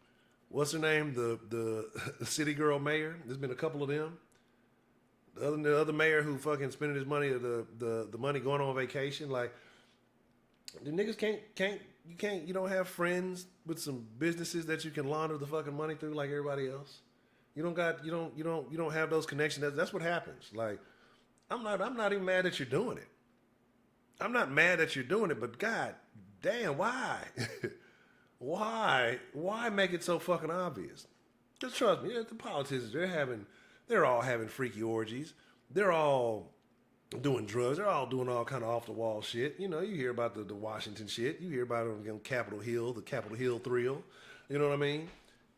What's her name? The city girl mayor. There's been a couple of them. The other mayor who fucking spending his money, the money going on vacation. Like, the niggas can't you don't have friends with some businesses that you can launder the fucking money through like everybody else. You don't have those connections. That's what happens. Like, I'm not even mad that you're doing it. I'm not mad that you're doing it, but god damn, why? Why make it so fucking obvious? Just trust me, the politicians, they're all having freaky orgies. They're all doing drugs. They're all doing all kind of off the wall shit. You know, you hear about the Washington shit. You hear about it on Capitol Hill, the Capitol Hill thrill. You know what I mean?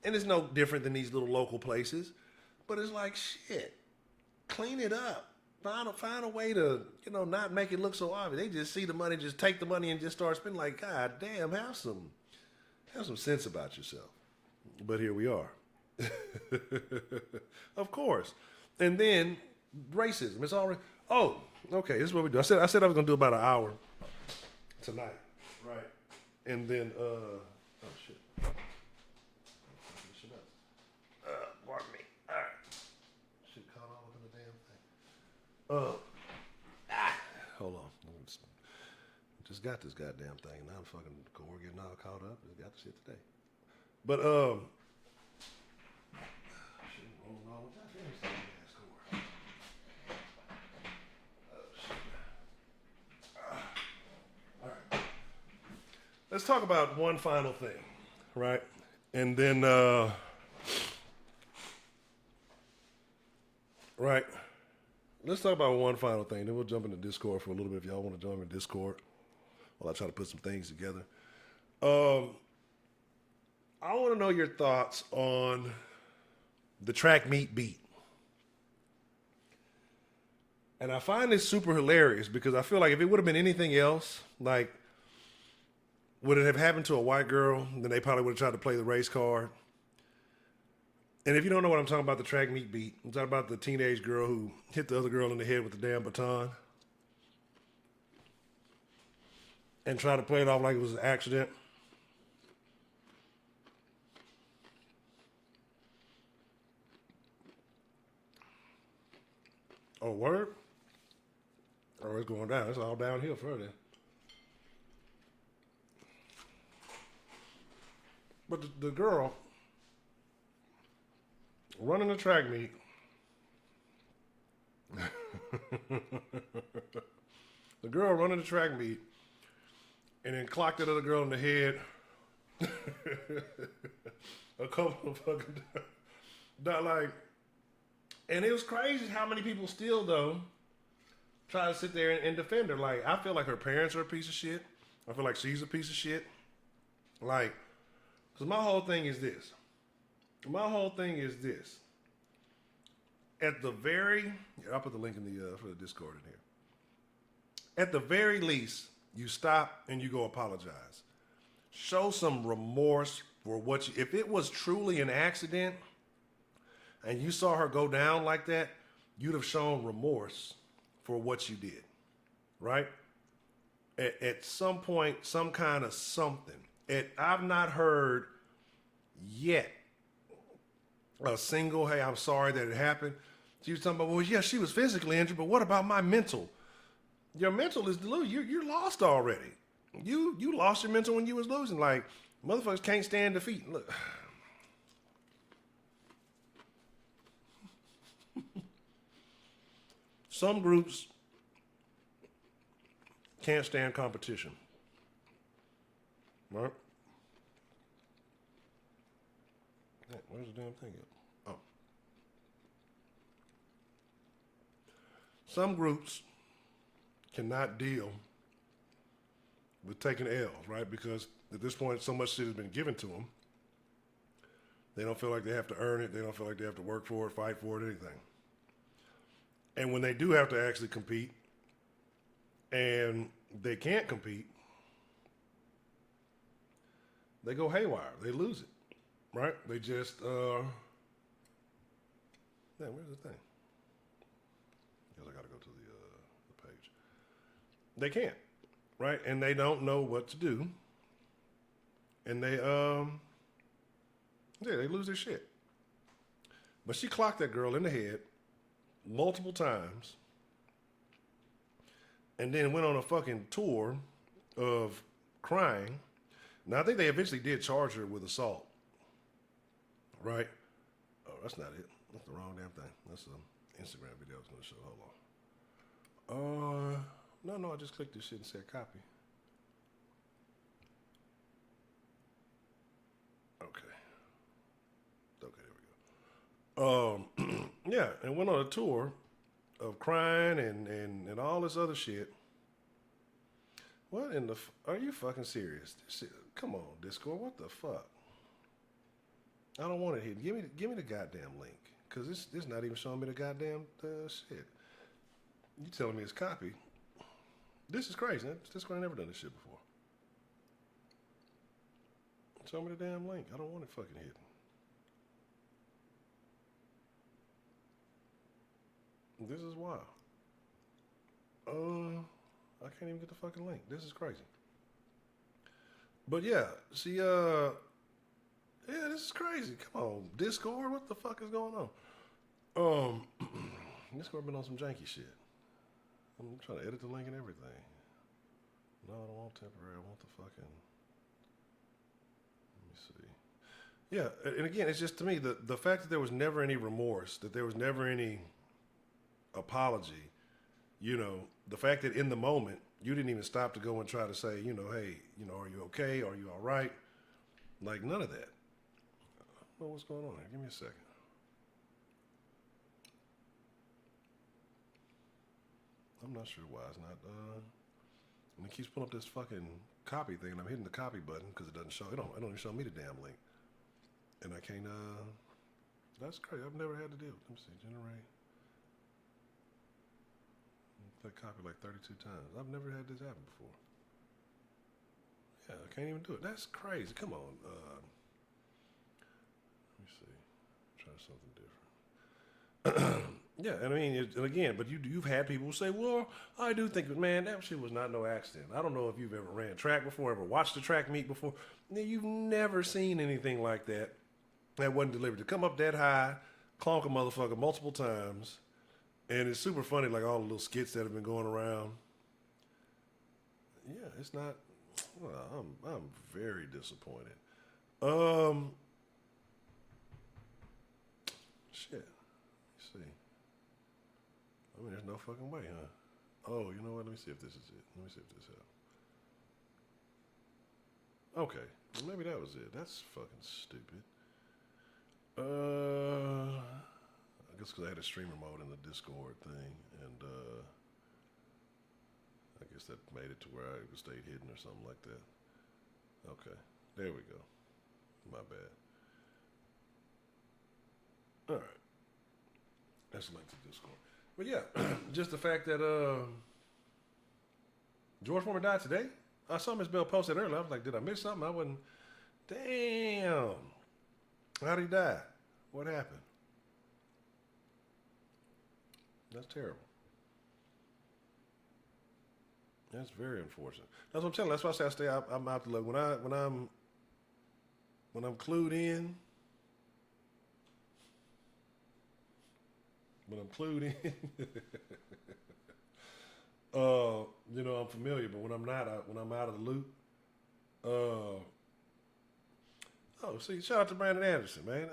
And it's no different than these little local places. But it's like, shit, clean it up. Find a way to, not make it look so obvious. They just see the money, just take the money and just start spending. Like, god damn, have some sense about yourself. But here we are. Of course. And then racism. It's already. Oh, okay. This is what we do. I said I was gonna do about an hour tonight, right? And then, oh shit. Pardon me. All right. Shit caught all up in the damn thing. Hold on. Just got this goddamn thing. Now the fucking cord getting all caught up. Just got the shit today. But shit, rolling all the goddamn ass cord. All right. Let's talk about one final thing, right? And then, right. Let's talk about one final thing. Then we'll jump into Discord for a little bit if y'all want to join me in Discord while I try to put some things together. I want to know your thoughts on the track meet beat. And I find this super hilarious because I feel like if it would have been anything else, like, would it have happened to a white girl, then they probably would have tried to play the race card. And if you don't know what I'm talking about, the track meet beat, I'm talking about the teenage girl who hit the other girl in the head with the damn baton and tried to play it off like it was an accident. Oh, word? Oh, it's going down. It's all downhill further. But the girl running the track meet, the girl running the track meet, and then clocked that other girl in the head a couple of fucking like, and it was crazy how many people still though try to sit there and defend her. Like, I feel like her parents are a piece of shit. I feel like she's a piece of shit. Like, because my whole thing is this. At the very, I'll put the link in the for the Discord in here. At the very least, you stop and you go apologize. Show some remorse for what you, if it was truly an accident and you saw her go down like that, you'd have shown remorse for what you did, right? At some point, some kind of something. I've not heard yet a single, hey, I'm sorry that it happened. She was talking about, well, yeah, she was physically injured, but what about my mental? Your mental is deluded. You're lost already. You lost your mental when you was losing. Like, motherfuckers can't stand defeat. Look. Some groups can't stand competition. Right? Hey, where's the damn thing at? Oh. Some groups cannot deal with taking L's, right? Because at this point, so much shit has been given to them. They don't feel like they have to earn it. They don't feel like they have to work for it, fight for it, anything. And when they do have to actually compete and they can't compete, they go haywire. They lose it, right? They just, where's the thing? Because I got to go to the page. They can't, right? And they don't know what to do. And they lose their shit. But she clocked that girl in the head multiple times and then went on a fucking tour of crying Now I think they eventually did charge her with assault, right? Oh, that's not it. That's the wrong damn thing. That's an Instagram video I was going to show. Hold on. No, I just clicked this shit and said copy. Okay, there we go. Yeah, and went on a tour of crying and all this other shit. What in the? Are you fucking serious? This shit, come on, Discord. What the fuck? I don't want it hidden. Give me the goddamn link, cause this not even showing me the goddamn shit. You telling me it's copy? This is crazy. Discord ain't never done this shit before. Show me the damn link. I don't want it fucking hidden. This is wild. I can't even get the fucking link. This is crazy. But yeah, see, yeah, this is crazy. Come on, Discord, what the fuck is going on? Discord been on some janky shit. I'm trying to edit the link and everything. No, I don't want temporary. I want the fucking. Let me see. Yeah, and again, it's just to me the fact that there was never any remorse, that there was never any apology. You know, the fact that in the moment you didn't even stop to go and try to say, you know, hey, you know, are you okay? Are you all right? Like none of that. I don't know what's going on here. Give me a second. I'm not sure why it's not. And it keeps pulling up this fucking copy thing, and I'm hitting the copy button because it doesn't show. It don't even show me the damn link, and I can't. That's crazy. I've never had to do it. Let me see. Generate. That copy like 32 times. I've never had this happen before. Yeah, I can't even do it. That's crazy. Come on. Let me see. Try something different. Yeah, and I mean, and again, but you've had people say, well, I do think, man, that shit was not no accident. I don't know if you've ever ran track before, ever watched a track meet before. You've never seen anything like that wasn't delivered. To come up that high, clonk a motherfucker multiple times, and it's super funny, like all the little skits that have been going around. Yeah, it's not. Well, I'm very disappointed. Shit. Let's see. I mean, there's no fucking way, huh? Oh, you know what? Let me see if this is it. Let me see if this helps. Okay, well, maybe that was it. That's fucking stupid. I guess because I had a streamer mode in the Discord thing, and I guess that made it to where I stayed hidden or something like that. Okay, there we go. My bad. All right, that's linked to Discord. But yeah, just the fact that George Foreman died today. I saw Miss Bell post that earlier. I was like, did I miss something? I wasn't. Damn. How did he die? What happened? That's terrible. That's very unfortunate. That's what I'm telling you. That's why I say I stay. I'm out to look when I'm clued in. When I'm clued in, you know, I'm familiar. But when I'm not, when I'm out of the loop, see, shout out to Brandon Anderson, man.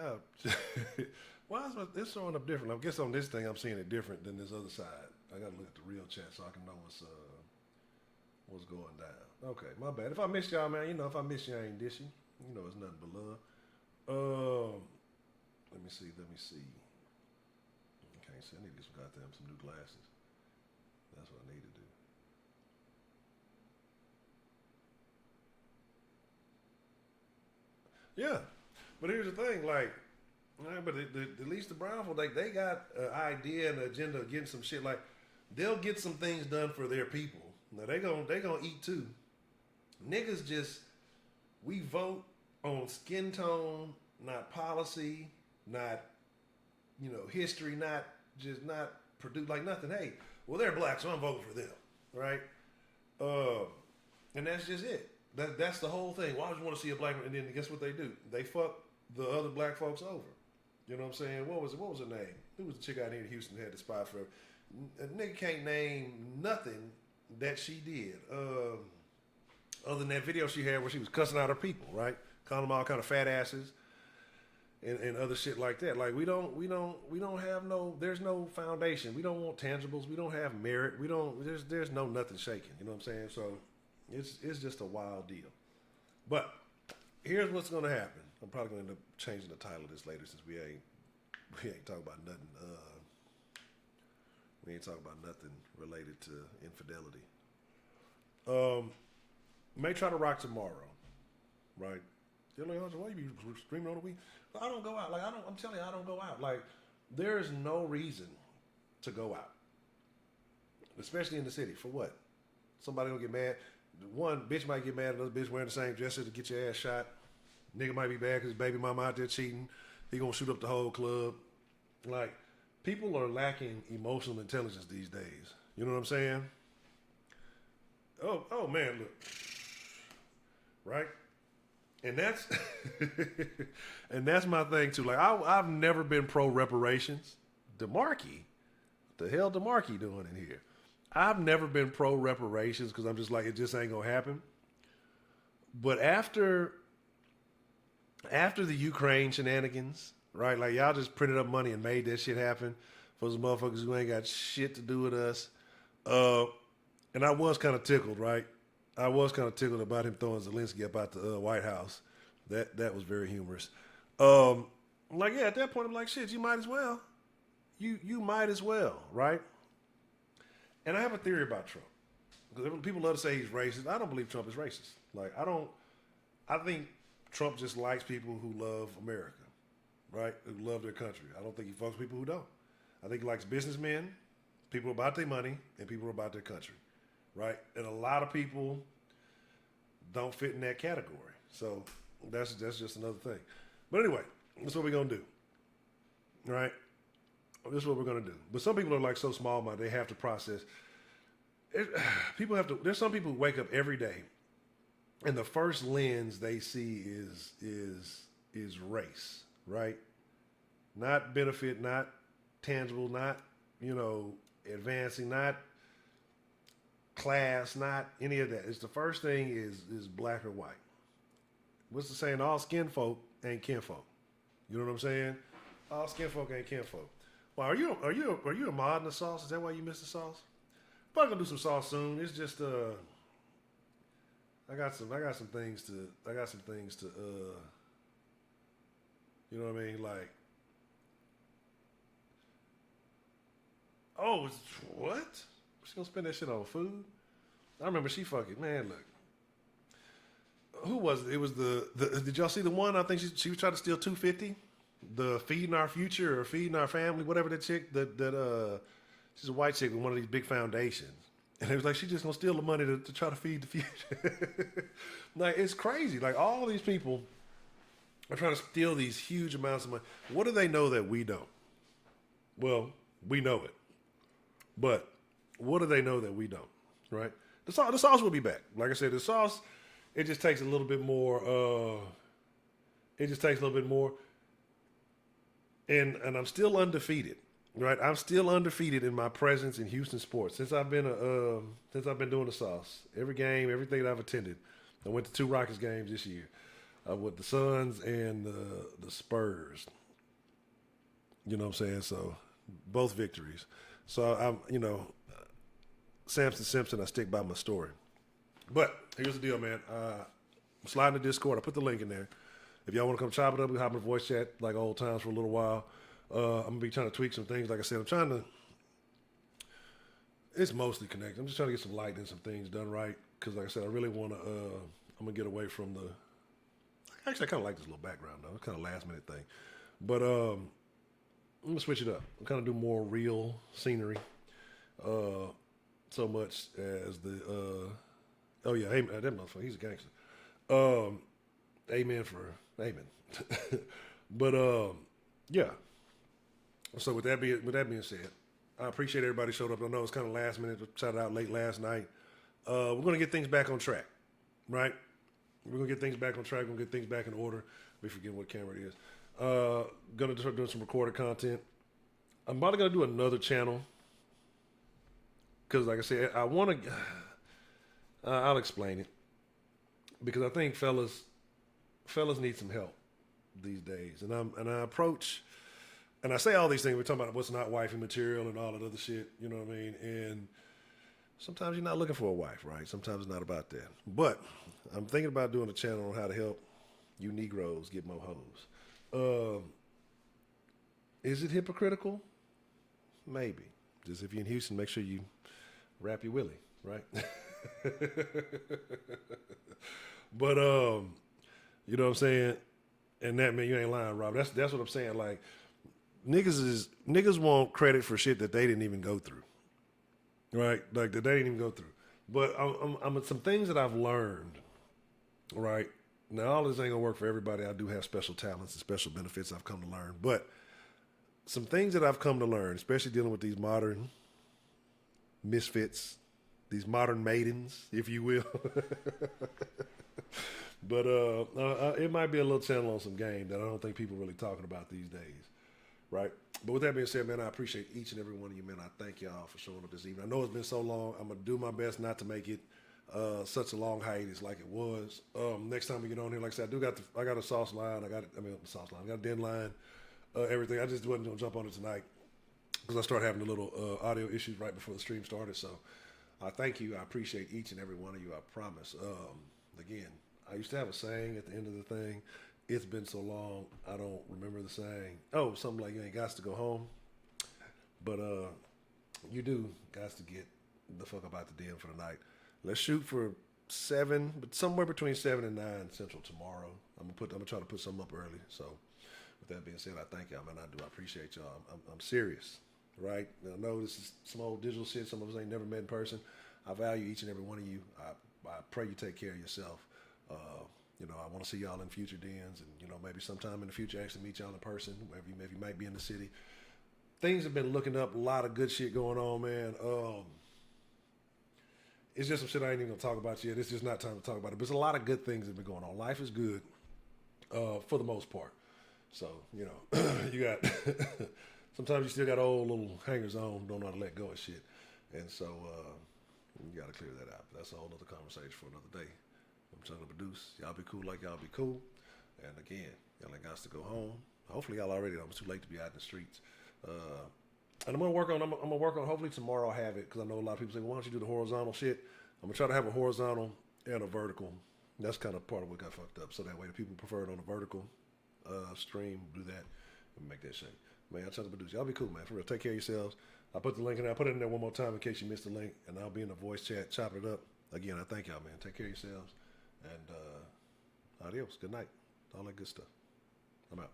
Why is this showing up different? I guess on this thing, I'm seeing it different than this other side. I got to look at the real chat so I can know what's going down. Okay, my bad. If I missed y'all, man, you know, if I missed you, I ain't dishing. You know, it's nothing but love. Let me see. I can't see. I need to get some new glasses. That's what I need to do. Yeah, but here's the thing, like, but at least the Brown folk, like, they got an idea and an agenda of getting some shit. Like, they'll get some things done for their people. Now they gonna eat too. Niggas just, we vote on skin tone, not policy, not, you know, history, not produce, like nothing. Hey, well, they're black, so I'm voting for them, right? And that's just it. That's the whole thing. Why would you want to see a black man? And then guess what they do? They fuck the other black folks over. You know what I'm saying? What was her name? Who was the chick out here in Houston who had the spot for? A nigga can't name nothing that she did. Other than that video she had where she was cussing out her people, right? Calling them all kind of fat asses and other shit like that. Like we don't have no. There's no foundation. We don't want tangibles. We don't have merit. We don't. There's no nothing shaking. You know what I'm saying? So it's just a wild deal. But here's what's gonna happen. I'm probably gonna end up changing the title of this later since we ain't talking about nothing. We ain't talking about nothing related to infidelity. May try to rock tomorrow, right? You're like, why you be streaming on the week? I don't go out. Like I'm telling you, I don't go out. Like there is no reason to go out, especially in the city. For what? Somebody gonna get mad. One bitch might get mad. Another bitch wearing the same dress to get your ass shot. Nigga might be bad because his baby mama out there cheating. He gonna shoot up the whole club. Like people are lacking emotional intelligence these days. You know what I'm saying? Oh man, look. Right? And that's and that's my thing too. Like I've never been pro reparations. DeMarkey, what the hell DeMarkey doing in here? I've never been pro reparations because I'm just like it just ain't gonna happen. But after the Ukraine shenanigans, right? Like y'all just printed up money and made that shit happen for those motherfuckers who ain't got shit to do with us. And I was kind of tickled, right? I was kind of tickled about him throwing Zelensky up out the White House. That was very humorous. Like, yeah, at that point, I'm like, shit, you might as well. You might as well, right? And I have a theory about Trump. Because people love to say he's racist. I don't believe Trump is racist. Like, I think Trump just likes people who love America, right? Who love their country. I don't think he fucks people who don't. I think he likes businessmen, people about their money, and people about their country. Right? And a lot of people don't fit in that category. So that's just another thing. But anyway, that's what we're going to do. Right? This is what we're going to do. But some people are like so small-minded, they have to process. There's some people who wake up every day and the first lens they see is race, right? Not benefit, not tangible, not, advancing, not class, not any of that. It's the first thing is black or white. What's the saying? All skin folk ain't kinfolk. You know what I'm saying? All skin folk ain't kinfolk. Well, are you a mod in the sauce? Is that why you missed the sauce? Probably gonna do some sauce soon. It's just I got some things to you know what I mean? Like, oh, what? She gonna spend that shit on food? I remember she fucking, man, look. Who was it? It was the did y'all see the one? I think she was trying to steal $250. The Feeding Our Future or Feeding Our Family, whatever that chick that she's a white chick with one of these big foundations. And it was like, she's just gonna steal the money to try to feed the future. Like, it's crazy. Like, all these people are trying to steal these huge amounts of money. What do they know that we don't? Well, we know it. But what do they know that we don't? Right? The sauce will be back. Like I said, the sauce, it just takes a little bit more. And I'm still undefeated. Right? I'm still undefeated in my presence in Houston sports since I've been doing the sauce. Every game, everything that I've attended. I went to 2 Rockets games this year with the Suns and the Spurs. You know what I'm saying? So both victories. So I'm, Samson Simpson, I stick by my story. But here's the deal, man. I'm sliding the Discord. I put the link in there. If y'all want to come chop it up, we hop in the voice chat like old times for a little while. I'm going to be trying to tweak some things. Like I said, it's mostly connected. I'm just trying to get some light and some things done right. Because like I said, I really want to, I'm going to get away from actually I kind of like this little background though. It's kind of last minute thing. But I'm going to switch it up. I'm kind of do more real scenery. So much as oh yeah, hey, that motherfucker, he's a gangster. Amen. But yeah. So with that being said, I appreciate everybody showed up. I know it's kind of last minute. Shot it out late last night. We're gonna get things back on track, right? We're gonna get things back on track. We're gonna get things back in order. We forget what camera it is. Gonna start doing some recorded content. I'm probably gonna do another channel because, like I said, I want to. I'll explain it. because I think fellas need some help these days. And I approach, and I say all these things. We're talking about what's not wifey material and all that other shit. You know what I mean? And sometimes you're not looking for a wife, right? Sometimes it's not about that. But I'm thinking about doing a channel on how to help you Negroes get more hoes. Is it hypocritical? Maybe. Just if you're in Houston, make sure you wrap your willie, right? But you know what I'm saying? And that man, you ain't lying, Rob. That's what I'm saying. Like niggas want credit for shit that they didn't even go through, right? Like that they didn't even go through. But I'm some things that I've learned, right? Now all this ain't gonna work for everybody. I do have special talents and special benefits I've come to learn, but some things that I've come to learn, especially dealing with these modern misfits, these modern maidens, if you will. But it might be a little channel on some game that I don't think people are really talking about these days, right? But with that being said, man, I appreciate each and every one of you, man. I thank y'all for showing up this evening. I know it's been so long. I'm going to do my best not to make it such a long hiatus like it was. Next time we get on here, like I said, I got a sauce line. I got a deadline. Everything. I just wasn't gonna jump on it tonight because I started having a little audio issues right before the stream started. So I thank you. I appreciate each and every one of you. I promise. Again, I used to have a saying at the end of the thing. It's been so long, I don't remember the saying. Oh, something like you ain't got to go home, but you do got to get the fuck up out the den for the night. Let's shoot for 7, but somewhere between 7 and 9 Central tomorrow. I'm gonna try to put something up early. So. With that being said, I thank y'all, man. I appreciate y'all. I'm serious, right? I know this is some old digital shit. Some of us ain't never met in person. I value each and every one of you. I pray you take care of yourself. You know, I want to see y'all in future dens, and you know, maybe sometime in the future actually meet y'all in person. Maybe you might be in the city. Things have been looking up. A lot of good shit going on, man. It's just some shit I ain't even gonna talk about yet. It's just not time to talk about it. But there's a lot of good things that have been going on. Life is good for the most part. So, you know, you got, sometimes you still got old little hangers on, don't know how to let go of shit. And so, you got to clear that out. That's a whole other conversation for another day. I'm trying to produce. Y'all be cool like y'all be cool. And again, y'all ain't got to go home. Hopefully y'all already know it's too late to be out in the streets. And I'm gonna work on, hopefully tomorrow I'll have it, because I know a lot of people say, well, why don't you do the horizontal shit? I'm gonna try to have a horizontal and a vertical. That's kind of part of what got fucked up. So that way the people prefer it on the vertical stream, do that and make that shape. Man, I try to produce. Y'all be cool, man. For real. Take care of yourselves. I'll put the link in there. I'll put it in there one more time in case you missed the link, and I'll be in the voice chat chopping it up. Again, I thank y'all, man. Take care of yourselves, and adios. Good night. All that good stuff. I'm out.